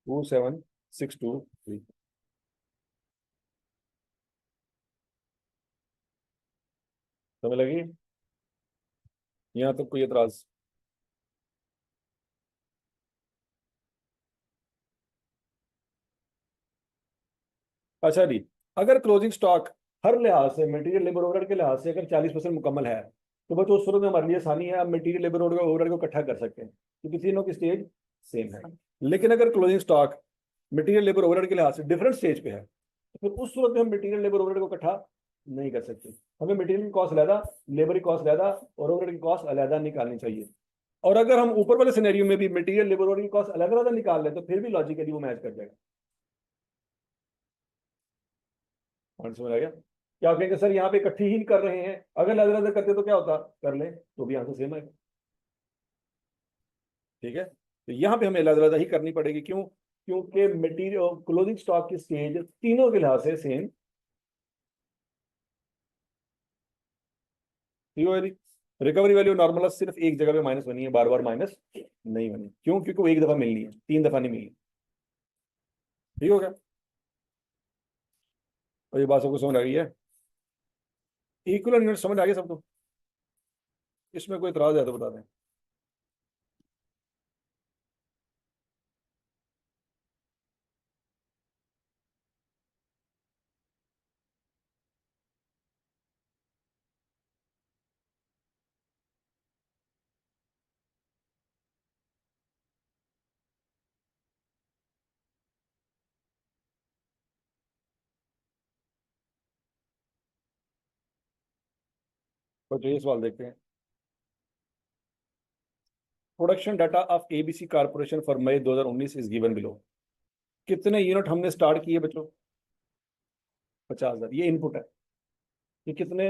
27623। समझ लगी? यहाँ तक कोई एतराज? अच्छा जी, अगर क्लोजिंग स्टॉक हर लिहाज से, मटेरियल लेबर ओवरहेड के लिहाज से अगर 40% मुकम्मल है, तो बच्चों उस सूरत में हमारे लिए आसानी है, हम मटेरियल लेबर ओवरहेड को इकट्ठा कर सकते हैं क्योंकि तीनों की स्टेज सेम है। लेकिन अगर closing stock material labour overhead के लिहाज से डिफरेंट स्टेज पे है, तो फिर उस सूरत में हम मटेरियल लेबर ओवरहेड को इकट्ठा नहीं कर सकते। हमें मटेरियल की कॉस्ट अलहदा, लेबर की कॉस्ट अलहदा और ओवरहेड की कॉस्ट अलहदा निकालनी चाहिए। और अगर हम ऊपर वाले सिनेरियो में भी मटेरियल लेबर ओवरहेड की कॉस्ट अलग अलग निकाल लें, तो फिर भी लॉजिकली वो मैच कर जाएगा। पॉइंट समझ आ गया? क्या आप कहेंगे सर यहाँ पे इकट्ठी ही कर रहे हैं, अगर अलग अलग करते तो क्या होता, कर लें तो भी आंसर सेम आएगा। ठीक है, तो यहाँ पे हमें अलग अलग ही करनी पड़ेगी। क्यों? क्योंकि मटेरियल क्लोजिंग स्टॉक की स्टेज तीनों के लिहाज से सेम। ठीक है जी। रिकवरी वैल्यू नॉर्मल सिर्फ एक जगह पे माइनस बनी है, बार बार माइनस नहीं बनी। क्यों? क्योंकि वो एक दफा मिलनी है, तीन दफा नहीं मिली। ठीक हो गया? और ये बात सबको समझ आ गई है? इक्वल यूनिट समझ आ गया सबको? इसमें कोई इतराज है तो बता दें। तो ये सवाल देखते हैं। Production data of ABC corporation for May 2019 is given below. कितने यूनिट हमने स्टार्ट किए बच्चों? 50,000। ये इनपुट है कि कितने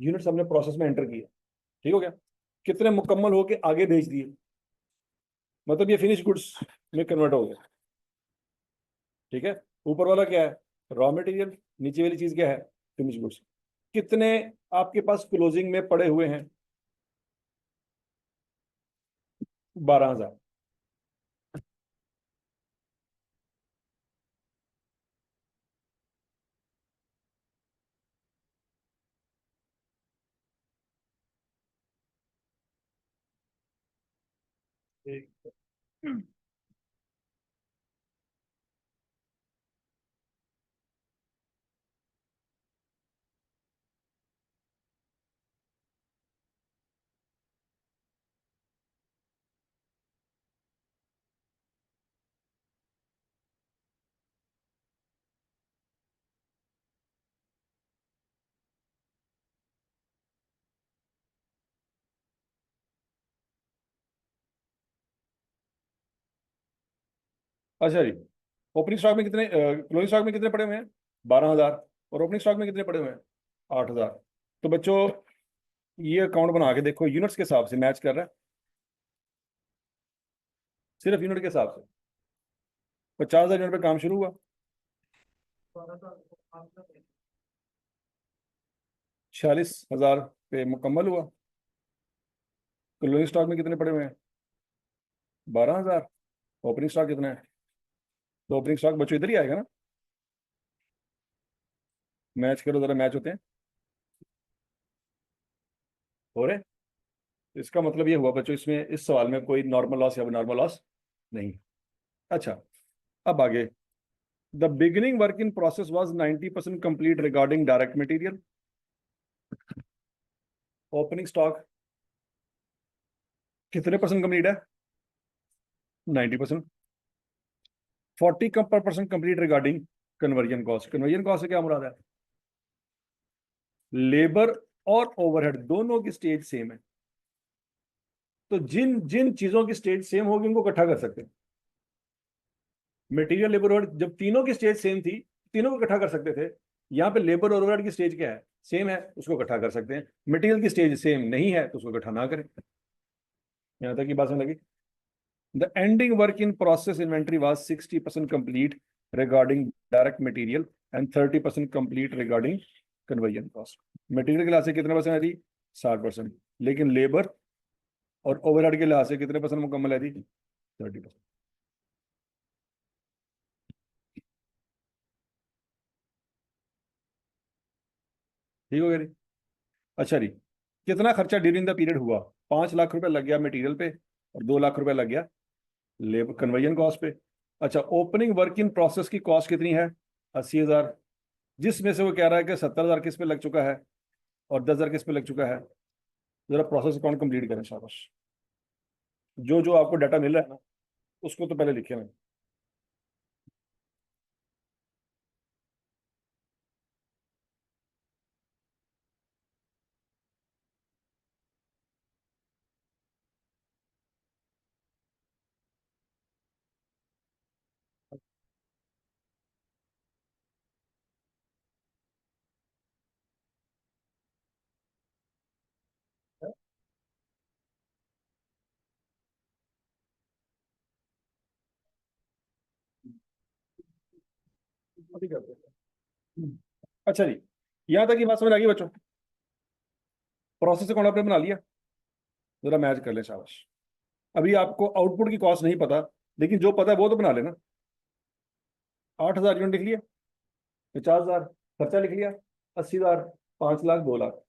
यूनिट्स हमने प्रोसेस में एंटर किए। ठीक हो गया? कितने मुकम्मल होके आगे भेज दिए, मतलब ये फिनिश गुड्स में कन्वर्ट हो गया। ठीक है, ऊपर वाला क्या है? Raw material. नीचे वाली चीज क्या है? Finish goods. कितने आपके पास क्लोजिंग में पड़े हुए हैं? 12,000। अच्छा जी, ओपनिंग स्टॉक में कितने, क्लोजिंग स्टॉक में कितने पड़े हुए हैं? 12,000। और ओपनिंग स्टॉक में कितने पड़े हुए हैं? 8,000। तो बच्चों ये अकाउंट बना के देखो, यूनिट्स के हिसाब से मैच कर रहा है, सिर्फ यूनिट के हिसाब से। 50,000 यूनिट पे काम शुरू हुआ, 46,000 पे मुकम्मल हुआ। क्लोजिंग स्टॉक में कितने पड़े हुए हैं? 12,000। ओपनिंग स्टॉक कितना है? तो ओपनिंग स्टॉक बच्चों इधर ही आएगा ना। मैच करो जरा, मैच होते हैं हो रहे। इसका मतलब ये हुआ बच्चों, इसमें इस सवाल में कोई नॉर्मल लॉस या नॉर्मल लॉस नहीं। अच्छा, अब आगे। The beginning work in process was 90% complete regarding direct material. Opening stock कितने परसेंट कंप्लीट है? 90%। 40% complete regarding conversion cost. Conversion cost से क्या मुराद है? लेबर और ओवरहेड दोनों की स्टेज सेम है, तो जिन जिन चीजों की स्टेज सेम होगी उनको इकट्ठा कर सकते हैं। मटेरियल लेबर ओवरहेड जब तीनों की स्टेज सेम थी, तीनों को इकट्ठा कर सकते थे। यहाँ पे लेबर और ओवरहेड की स्टेज क्या है? सेम है उसको इकट्ठा कर सकते हैं, मटेरियल की स्टेज सेम नहीं है तो उसको इकट्ठा ना करें। यहाँ तक की बात समझ लगी। The ending work in process inventory was 60% complete regarding direct material and 30% complete regarding conversion cost. Material के लिहाज से कितने परसेंट है जी? 60%। लेकिन लेबर और ओवरहेड के लिहाज से कितने परसेंट मुकम्मल है जी? 30%। ठीक हो गया जी। अच्छा जी, कितना खर्चा ड्यूरिंग द पीरियड हुआ? 5 लाख रुपए लग गया मटेरियल पे और 2 लाख रुपए लग गया लेबर कन्वर्जन कॉस्ट पे। अच्छा, ओपनिंग वर्क इन प्रोसेस की कॉस्ट कितनी है? 80,000। जिसमें से वो कह रहा है कि 70,000 किस पे लग चुका है और 10,000 किस पे लग चुका है। जरा प्रोसेस अकाउंट कंप्लीट करें शाबाश। जो जो आपको डाटा मिल रहा है ना उसको तो पहले लिखे मैं। अभी करते हैं। अच्छा जी, यहाँ तक की बात समझ आ गई बच्चों? प्रोसेस अकाउंट आपने बना लिया, जरा मैच कर ले शाबाश। अभी आपको आउटपुट की कॉस्ट नहीं पता, लेकिन जो पता है वो तो बना लेना। 8,000 यूनिट लिख लिया, 50,000 खर्चा लिख लिया, 80,000, 5 लाख, 2 लाख,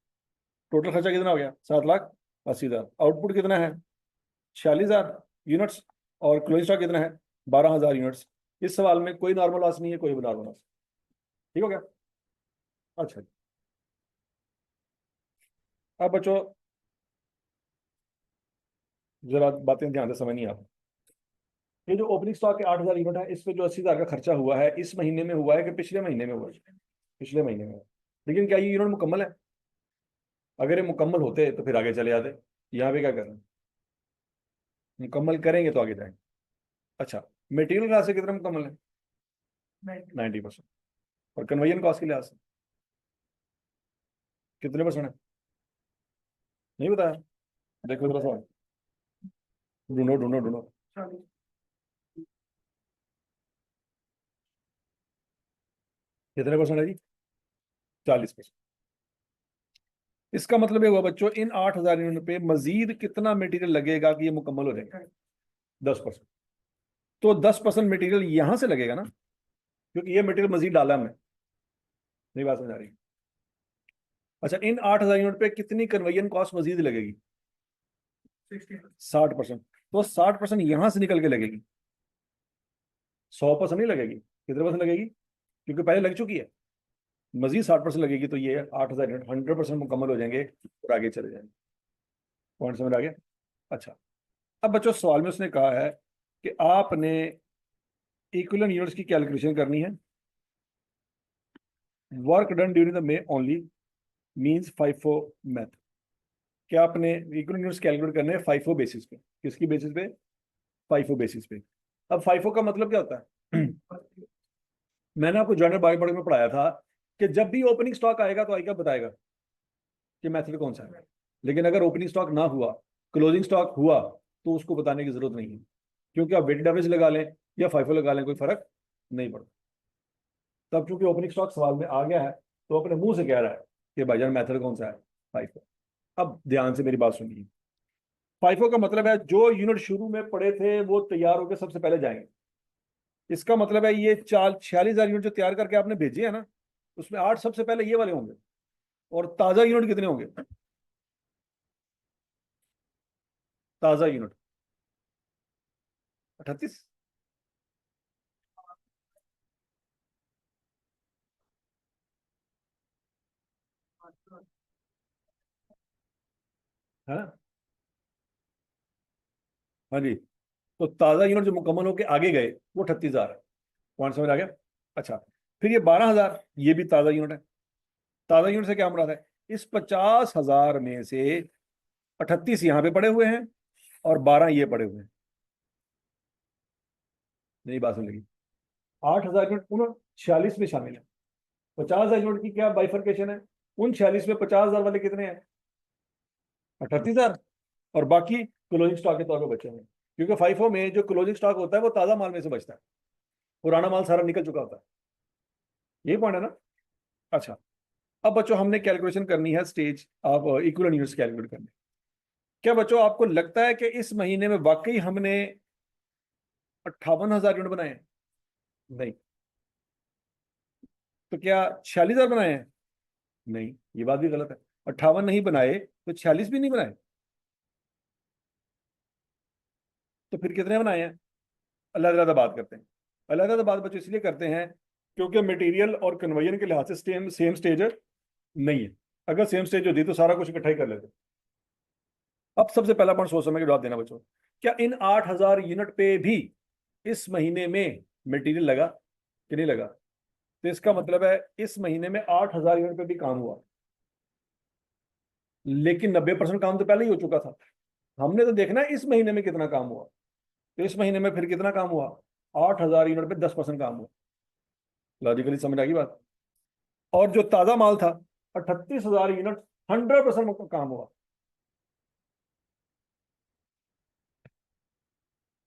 टोटल खर्चा कितना हो गया? 7,80,000। आउटपुट कितना है? 46,000 यूनिट्स। और क्लोजिंग स्टॉक कितना है? 12,000 यूनिट्स। इस सवाल में कोई नॉर्मल लॉस नहीं है, कोई भी नॉर्मल लॉस। ठीक हो गया? अच्छा, अब बच्चों जरा बातें ध्यान से समझनी आप। ये जो ओपनिंग स्टॉक के 8,000 यूनिट है, इस पे जो 80,000 का खर्चा हुआ है, इस महीने में हुआ है कि पिछले महीने में हुआ है? पिछले महीने में। लेकिन क्या ये यूनिट मुकम्मल है? अगर ये मुकम्मल होते तो फिर आगे चले जाते। यहाँ पे क्या कर रहे हैं? मुकम्मल करेंगे तो आगे जाएंगे। अच्छा, मटेरियल लिहाज से कितना मुकम्मल है? 90%। और कन्वर्जन कॉस्ट के लिहाज से कितने परसेंट है? नहीं बताया? देखो थोड़ा सा, ढूंढो ढूंढो ढूंढो। कितने परसेंट है जी? 40%। इसका मतलब ये हुआ बच्चों, इन 8,000 यूनिट पे मजीद कितना मटेरियल लगेगा कि ये मुकम्मल हो जाएगा? 10%। तो 10% मटेरियल यहां से लगेगा ना, क्योंकि ये मटेरियल मजीद डाला हमने। मेरी बात समझ आ रही है? अच्छा, इन 8,000 यूनिट पे कितनी कन्वर्जन कॉस्ट मजीद लगेगी? 60%। तो 60% यहां से निकल के लगेगी, 100% नहीं लगेगी। कितने परसेंट लगेगी? क्योंकि पहले लग चुकी है, मजीद 60% लगेगी, तो ये 8,000 यूनिट 100% मुकम्मल हो जाएंगे और आगे चले जाएंगे। पॉइंट समझ आ गया? अच्छा, अब बच्चों सवाल में उसने कहा है कि आपने इक्विवेलेंट यूनिट्स की कैलकुलेशन करनी है। Work done during the may only means FIFO method. क्या आपने इक्विवेलेंट यूनिट्स कैलकुलेट करने हैं फाइफो बेसिस पे? किसकी बेसिस पे? फाइफो बेसिस पे। अब फाइफो का मतलब क्या होता है? मैंने आपको जनरल बायो प्रोडक्ट में पढ़ाया था कि जब भी ओपनिंग स्टॉक आएगा तो आएगा बताएगा कि मेथड कौन सा है। लेकिन अगर ओपनिंग स्टॉक ना हुआ, क्लोजिंग स्टॉक हुआ, तो उसको बताने की जरूरत नहीं है, क्योंकि आप वेटेड एवरेज लगा लें या फाइफो लगा लें, कोई फर्क नहीं पड़ता। तब चूंकि ओपनिंग स्टॉक सवाल में आ गया है, तो अपने मुंह से कह रहा है कि भाईजान मेथड कौन सा है? फाइफो। अब ध्यान से मेरी बात सुनिए। फाइफो का मतलब है जो यूनिट शुरू में पड़े थे वो तैयार होकर सबसे पहले जाएंगे। इसका मतलब है ये 46,000 यूनिट जो तैयार करके आपने भेजे है ना, उसमें 8 सबसे पहले ये वाले होंगे। और ताजा यूनिट कितने होंगे? ताजा यूनिट 38। है ना? हाँ जी। तो ताजा यूनिट जो मुकम्मल होकर आगे गए वो 38,000 है। पॉइंट समझ आ गया? अच्छा, फिर ये 12,000 ये भी ताजा यूनिट है। ताजा यूनिट से क्या मुराद है? इस 50,000 में से 38 यहाँ पे पड़े हुए हैं और 12 ये पड़े हुए हैं। नहीं बात समझेगी? 8,000 यूनिट उन 46 में शामिल है। 50,000 यूनिट की क्या बाइफर्केशन है? उन 46 में 50,000 वाले कितने हैं? 38,000। और बाकी क्लोजिंग स्टॉक के तौर पर बचे हैं, क्योंकि फाइफो में जो क्लोजिंग स्टॉक होता है वो ताजा माल में से बचता है, पुराना माल सारा निकल चुका होता है। यही पॉइंट है ना? अच्छा, अब बच्चों हमने कैलकुलेशन करनी है स्टेज आप इक्विवेलेंट यूनिट्स कैलकुलेट करनी। क्या बच्चों आपको लगता है कि इस महीने में वाकई हमने 58,000 यूनिट बनाए हैं? नहीं। तो क्या 46,000 बनाए हैं? नहीं, ये बात भी गलत है। 58 नहीं बनाए तो 46 भी नहीं बनाए, तो फिर कितने बनाए हैं? अलग अलग बात करते हैं। अलग अलग बात बच्चों इसलिए करते हैं क्योंकि मटेरियल और कन्वर्जन के लिहाज से सेम सेम स्टेज नहीं है। अगर सेम स्टेज होती तो सारा कुछ इकट्ठा ही कर लेते। अब सबसे पहला पॉइंट सोच समझ के जवाब देना बच्चों। क्या इन 8,000 यूनिट पे भी इस महीने में मटेरियल लगा कि नहीं लगा? तो इसका मतलब है इस महीने में 8,000 यूनिट पे भी काम हुआ, लेकिन 90% काम तो पहले ही हो चुका था। हमने तो देखना है इस महीने में कितना काम हुआ। तो इस महीने में फिर कितना काम हुआ? 8,000 यूनिट पे 10% काम हुआ। लॉजिकली समझ आ गई बात? और जो ताजा माल था 38,000 यूनिट, 100% काम हुआ।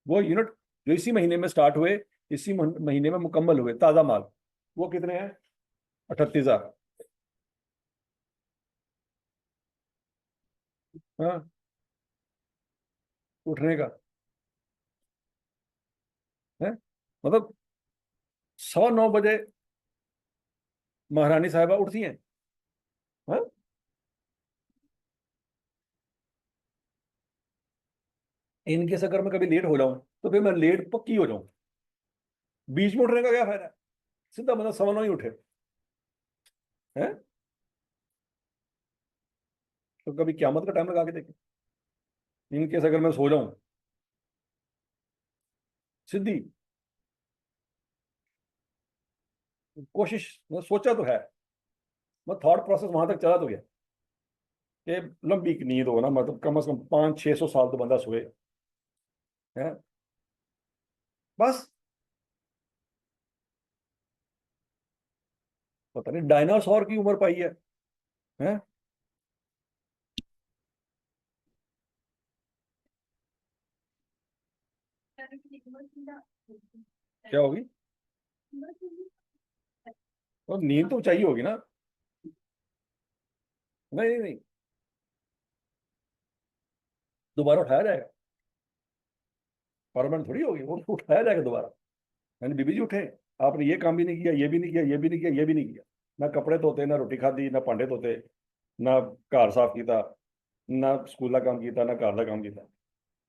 वो यूनिट जो इसी महीने में स्टार्ट हुए, इसी महीने में मुकम्मल हुए ताजा माल, वो कितने हैं? 38,000। हाँ, उठने का है मतलब 9:15 महारानी साहिबा उठती हैं। हाँ, इनकेस अगर मैं कभी लेट हो जाऊं तो फिर मैं लेट पक्की हो जाऊं। बीच में उठने का क्या फायदा है? सीधा मतलब 9:15 ही उठे हैं। तो कभी क्यामत का टाइम लगा के देखें, इनकेस अगर मैं सो जाऊं सीधी। कोशिश मैं सोचा तो है, मैं थॉट प्रोसेस वहां तक चला तो गया कि लंबी नींद हो ना, मतलब कम से कम 500-600 साल तो बंदा सोए है बस। पता नहीं डायनासोर की उम्र पाई है? क्या होगी? और नींद तो चाहिए होगी ना? नहीं नहीं नहीं, दोबारा उठाया जाएगा। परमानेंट थोड़ी होगी वो, तो उठाया जाएगा दोबारा। यानी बीबी जी उठे, आपने ये काम भी नहीं किया, ये भी नहीं किया, ये भी नहीं किया, ये भी नहीं किया, ना कपड़े धोते, ना रोटी खाधी, ना भांडे धोते, ना घर साफ किया, ना स्कूल का काम किया, ना घर का काम किया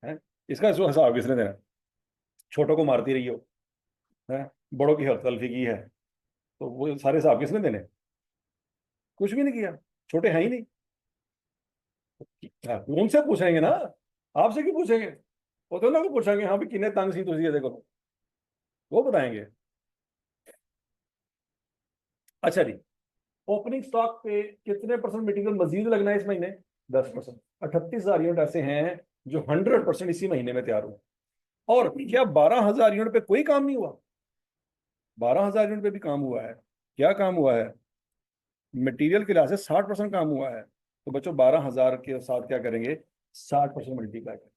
है। इसका हिसाब किसने देना? छोटों को मारती रही हो है, बड़ों की हर तलफी की है, तो वो सारे हिसाब किसने देने? कुछ भी नहीं किया, छोटे हैं ही नहीं। हाँ, उनसे पूछेंगे ना, आपसे क्यों पूछेंगे? वो तो ना को पूछेंगे हाँ भी किन्ने तंग सी तुझे देखो, वो बताएंगे। अच्छा जी, ओपनिंग स्टॉक पे कितने परसेंट मटेरियल मजीद लगना है इस महीने? 10%। 38,000 यूनिट ऐसे हैं जो 100% इसी महीने में तैयार हुए। और क्या 12,000 यूनिट पे कोई काम नहीं हुआ? 12,000 यूनिट पे भी काम हुआ है। क्या काम हुआ है? मटेरियल के लिहाज से 60% काम हुआ है। तो बच्चों 12,000 के साथ क्या करेंगे? 60% मल्टीप्लाई करें।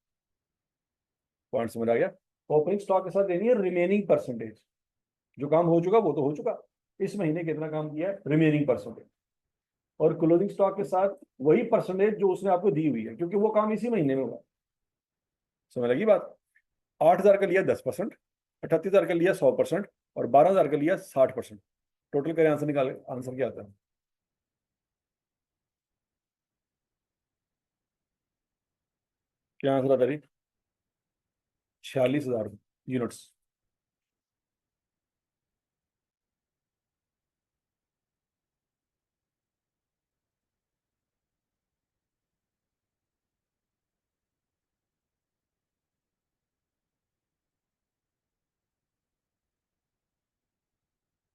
पॉइंट समझ आ गया? ओपनिंग स्टॉक के साथ लेनी है रिमेनिंग परसेंटेज। जो काम हो चुका वो तो हो चुका, इस महीने कितना काम किया है रिमेनिंग परसेंटेज। और क्लोजिंग स्टॉक के साथ वही परसेंटेज जो उसने आपको दी हुई है, क्योंकि वो काम इसी महीने में हुआ। समझ लगी बात? 8,000 का लिया 10%, 38,000 का लिया 100%, और 12,000 का लिया 60%। टोटल करें आंसर निकाल, आंसर क्या आता है? क्या आंसर आता है? 46,000 यूनिट्स।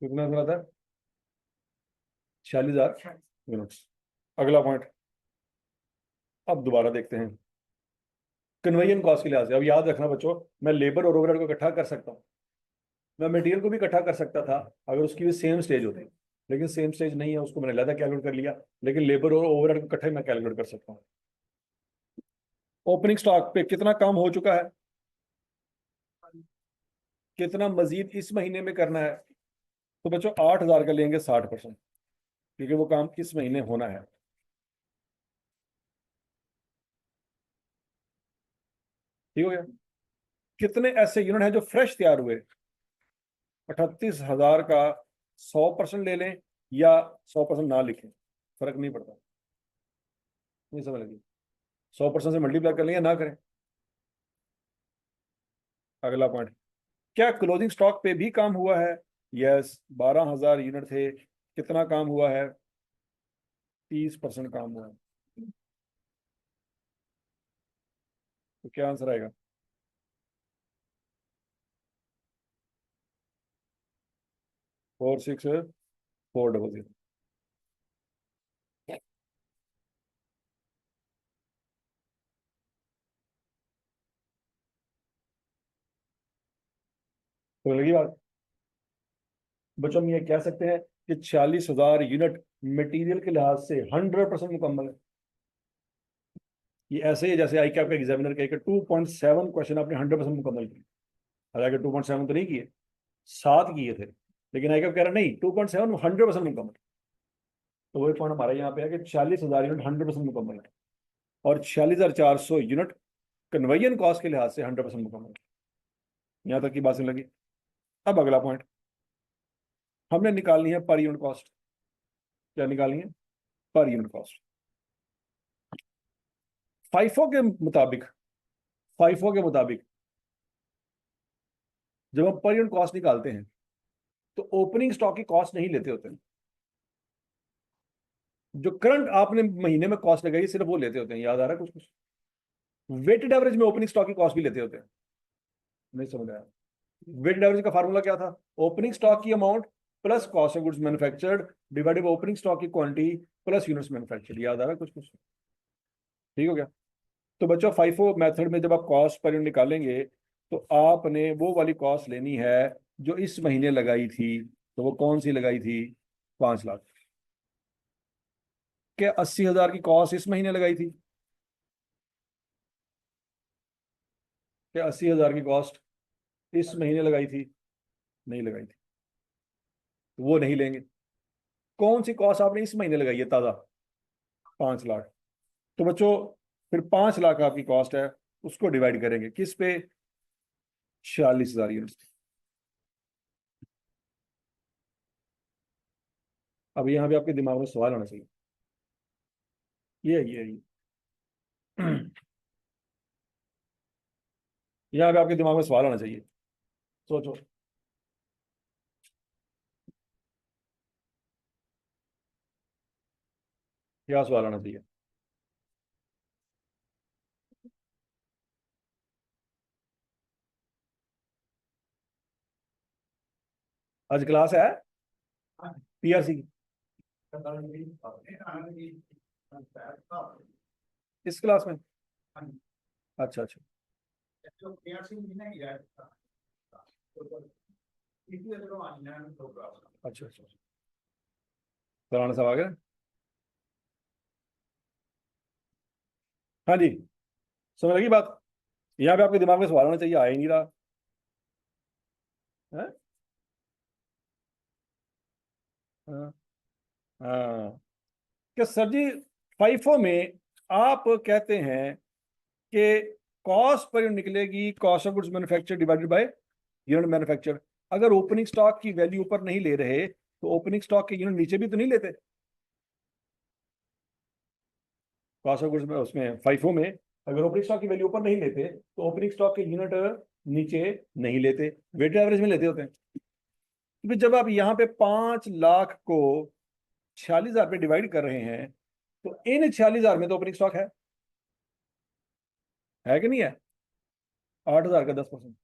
कितना आंसर आता है? 46,000 यूनिट्स। अगला पॉइंट, अब दोबारा देखते हैं कन्वेयन कॉस्ट के लिहाज से। अब याद रखना बच्चों, मैं लेबर और ओवरहेड को इकट्ठा कर सकता हूँ, मैं मटेरियल को भी इकट्ठा कर सकता था अगर उसकी भी सेम स्टेज होती। लेकिन सेम स्टेज नहीं है, उसको मैंने अलग कैलकुलेट कर लिया, लेकिन लेबर और ओवरहेड को इकट्ठे मैं कैलकुलेट कर सकता हूँ। ओपनिंग स्टॉक पे कितना काम हो चुका है, कितना मजीद इस महीने में करना है। तो बच्चों 8,000 का लेंगे 60%, क्योंकि वो काम इस महीने होना है। ठीक हो गया। कितने ऐसे यूनिट हैं जो फ्रेश तैयार हुए, 38,000 का 100% ले लें या 100% ना लिखें, फर्क नहीं पड़ता। नहीं समझ लगी? 100% से मल्टीप्लाई कर लें या ना करें। अगला पॉइंट, क्या क्लोजिंग स्टॉक पे भी काम हुआ है? यस, 12,000 यूनिट थे, कितना काम हुआ है? 30% काम हुआ है। तो क्या आंसर आएगा? 46400। तो लगी बात। बच्चों हम ये कह सकते हैं कि 46,000 यूनिट मटेरियल के लिहाज से 100% मुकम्मल है। ये ऐसे ही जैसे आई कैप का एग्जामिनर कहे कि 2.7 क्वेश्चन आपने 100% मुकम्मल किए। हालांकि 2.7 तो नहीं किए, 7 किए थे, लेकिन आई कैप कह रहा नहीं 2.7 100% मुकम्मल। तो वही पॉइंट हमारा यहाँ पे है कि 46,000 यूनिट 100% मुकम्मल है, और 46,400 यूनिट कन्वर्जन कॉस्ट के लिहाज से 100% मुकम्मल है। यहाँ तक की बात नहीं लगी। अब अगला पॉइंट, हमने निकालनी है पर यूनिट कॉस्ट। क्या निकालनी है? Per unit cost. फाइफो के मुताबिक, फाइफो के मुताबिक जब हम पर यूनिट कॉस्ट निकालते हैं तो ओपनिंग स्टॉक की कॉस्ट नहीं लेते होते हैं। जो करंट आपने महीने में कॉस्ट लगाई सिर्फ वो लेते होते हैं। याद आ रहा है कुछ कुछ? वेटेड एवरेज में ओपनिंग स्टॉक की कॉस्ट भी लेते होते हैं। नहीं समझ आया? वेटेड एवरेज का फार्मूला क्या था? ओपनिंग स्टॉक की amount plus cost of goods manufactured divided by opening stock की क्वांटिटी प्लस यूनिट्स मैन्युफैक्चर्ड। याद आ रहा है कुछ कुछ? ठीक हो गया। तो बच्चों फाइफो मेथड में जब आप कॉस्ट पर यूनिट निकालेंगे तो आपने वो वाली कॉस्ट लेनी है जो इस महीने लगाई थी। तो वो कौन सी लगाई थी? 5 लाख। क्या 80,000 की कॉस्ट इस महीने लगाई थी? क्या 80,000 की कॉस्ट इस महीने लगाई थी? नहीं लगाई थी, तो वो नहीं लेंगे। कौन सी कॉस्ट आपने इस महीने लगाई है ताजा? 5 लाख। तो बच्चों फिर 5 लाख आपकी कॉस्ट है, उसको डिवाइड करेंगे किस पे? 46,000 यूनिट। अब यहाँ पे आपके दिमाग में सवाल होना चाहिए। ये यहाँ पे आपके दिमाग में सवाल होना चाहिए। सोचो। क्या सवाल आना चाहिए? आज क्लास है पीआरसी की? इस क्लास में? अच्छा अच्छा। अच्छा अच्छा। फलाना साहब आ गए। हाँ जी, समझ लगी बात। यहाँ पे आपके दिमाग में सवाल होना चाहिए, आ ही नहीं रहा है। हाँ हाँ। कि सर जी फाइफो में आप कहते हैं कि कॉस्ट पर यूनिट निकलेगी cost of goods manufacture divided by unit manufacture. अगर ओपनिंग स्टॉक की वैल्यू ऊपर नहीं ले रहे तो ओपनिंग स्टॉक के यूनिट नीचे भी तो नहीं लेते। कॉस्ट ऑफ गुड्स में उसमें फाइफो में अगर ओपनिंग स्टॉक की वैल्यू ऊपर नहीं लेते तो ओपनिंग स्टॉक के यूनिट नीचे नहीं लेते, वेटेड एवरेज में लेते होते हैं। तो फिर जब आप यहाँ पे 5 लाख को 46,000 पे डिवाइड कर रहे हैं तो इन 46,000 में तो ओपनिंग स्टॉक है कि नहीं है? 8,000 का 10%,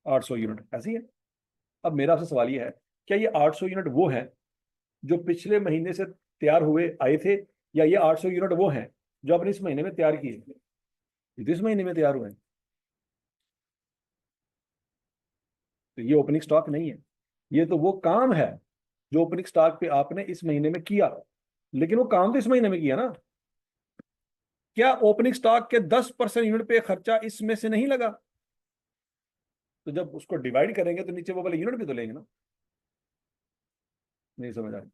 800 यूनिट ऐसी है। अब मेरा आपसे सवाल ये है, क्या ये 800 यूनिट वो हैं जो पिछले महीने से तैयार हुए आए थे, या ये 800 यूनिट वो हैं जो आपने इस महीने में तैयार किए? ये तो इस महीने में तैयार हुए हैं, तो ये ओपनिंग स्टॉक नहीं है, ये तो वो काम है जो ओपनिंग स्टॉक पे आपने इस महीने में किया, लेकिन वो काम तो इस महीने में किया ना। क्या ओपनिंग स्टॉक के 10% यूनिट पे खर्चा इसमें से नहीं लगा? तो जब उसको डिवाइड करेंगे तो नीचे वो वाले यूनिट भी तो लेंगे ना। नहीं समझ आ रही?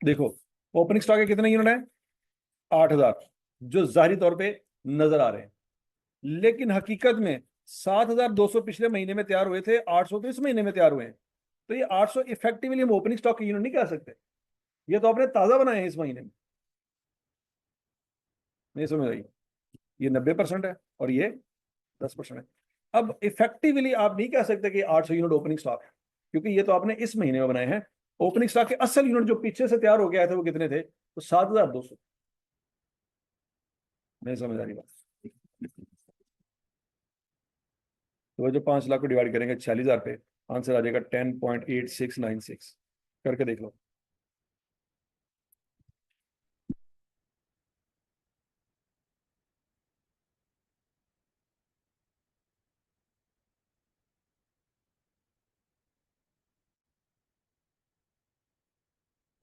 देखो, ओपनिंग स्टॉक के कितने यूनिट है? 8,000, जो जाहिरी तौर पे नजर आ रहे हैं, लेकिन हकीकत में 7,200 पिछले महीने में तैयार हुए थे, 800 तो इस महीने में तैयार हुए हैं। तो ये 800 इफेक्टिवली हम ओपनिंग स्टॉक के यूनिट नहीं कह सकते। ये तो आपने ताजा बनाए हैं इस महीने में। नहीं समझ आई? ये 90% है और ये 10% है। अब इफेक्टिवली आप नहीं कह सकते कि 800 यूनिट ओपनिंग स्टॉक है, क्योंकि ये तो आपने इस महीने में बनाए हैं। ओपनिंग स्टॉक के असल यूनिट जो पीछे से तैयार हो गया थे वो कितने थे? तो 7,200। नहीं समझ आ रही बात? तो वो जो 5 लाख को डिवाइड करेंगे 46,000 पे, आंसर आ जाएगा 10.8696। करके देख लो।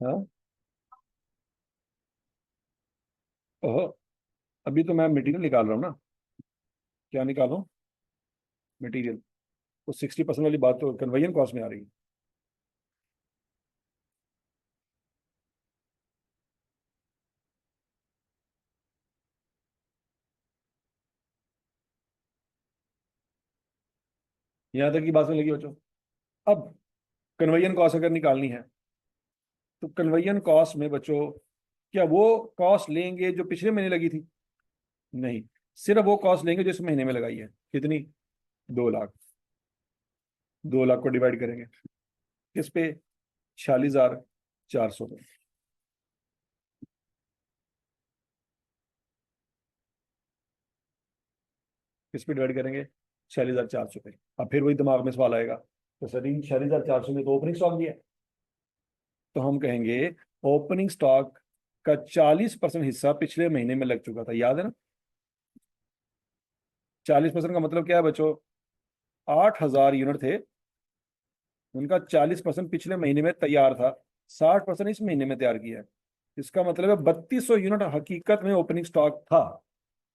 हाँ। ओहो, अभी तो मैं मटेरियल निकाल रहा हूँ ना। क्या निकालूं? मटेरियल। तो 60% वाली बात तो कन्वेयन कॉस्ट में आ रही है। यहाँ तक की बात में लगी बच्चों। अब कन्वेयन कॉस्ट अगर निकालनी है, तो कन्वेयन कॉस्ट में बच्चों क्या वो कॉस्ट लेंगे जो पिछले महीने लगी थी? नहीं, सिर्फ वो कॉस्ट लेंगे जो इस महीने में लगाई है। कितनी? 2 लाख। 2 लाख को डिवाइड करेंगे किस पे? 46,400 पे। किस पे डिवाइड करेंगे? 46,400 पे। अब फिर वही दिमाग में सवाल आएगा, तो सर 46,400 में तो ओपनिंग स्टॉक दिया है। तो हम कहेंगे ओपनिंग स्टॉक का 40% हिस्सा पिछले महीने में लग चुका था, याद है ना? 40% का मतलब क्या है बच्चों? 8,000 यूनिट थे, उनका 40% पिछले महीने में तैयार था, 60% इस महीने में तैयार किया है। इसका मतलब है 3,200 यूनिट हकीकत में ओपनिंग स्टॉक था,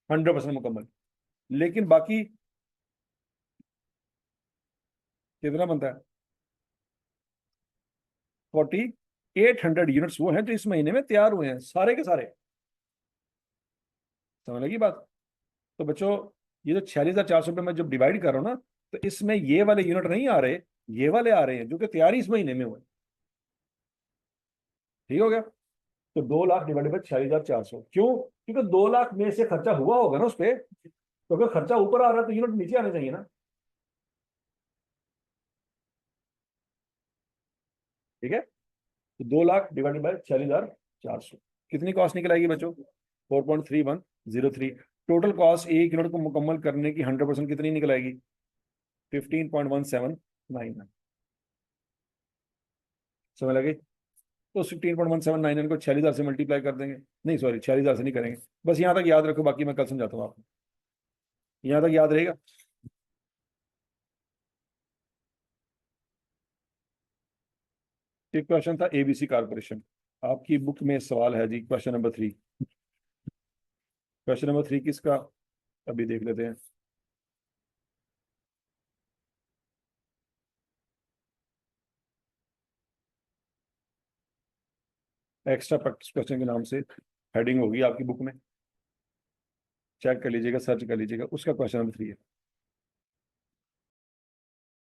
100% मुकम्मल। लेकिन बाकी कितना बनता है? 4,800 यूनिट्स वो हैं जो इस महीने में तैयार हुए हैं, सारे के सारे। समझ लगी बात? तो बच्चों, ये जो 46,400 में जब डिवाइड कर रहा हूँ ना, तो इसमें ये वाले यूनिट नहीं आ रहे, ये वाले आ रहे हैं जो कि तैयारी इस महीने में हुए। ठीक हो गया? तो 2 लाख डिवाइडेड बाई 46,400, क्यों? क्योंकि 2 लाख में से खर्चा हुआ होगा ना उस पे। तो अगर खर्चा ऊपर आ रहा है तो यूनिट नीचे आने चाहिए ना। ठीक है? तो 2 लाख डिवाइडेड बाई 46,400, कितनी कॉस्ट निकल आएगी बच्चों? 4.3103। टोटल कॉस्ट एक यूनिट को मुकम्मल करने की 100% कितनी निकल आएगी? 15.1799। समझ लगी? तो 15.1799 को 46,000 से मल्टीप्लाई कर देंगे। नहीं सॉरी, 46,000 से नहीं करेंगे। बस यहाँ तक याद रखो, बाकी मैं कल समझाता हूँ आपको। यहाँ तक याद रहेगा? एक क्वेश्चन था एबीसी कारपोरेशन, आपकी बुक में सवाल है जी, क्वेश्चन नंबर 3। क्वेश्चन नंबर 3 किसका? अभी देख लेते हैं। एक्स्ट्रा प्रैक्टिस क्वेश्चन के नाम से हेडिंग होगी आपकी बुक में, चेक कर लीजिएगा, सर्च कर लीजिएगा, उसका क्वेश्चन नंबर 3 है।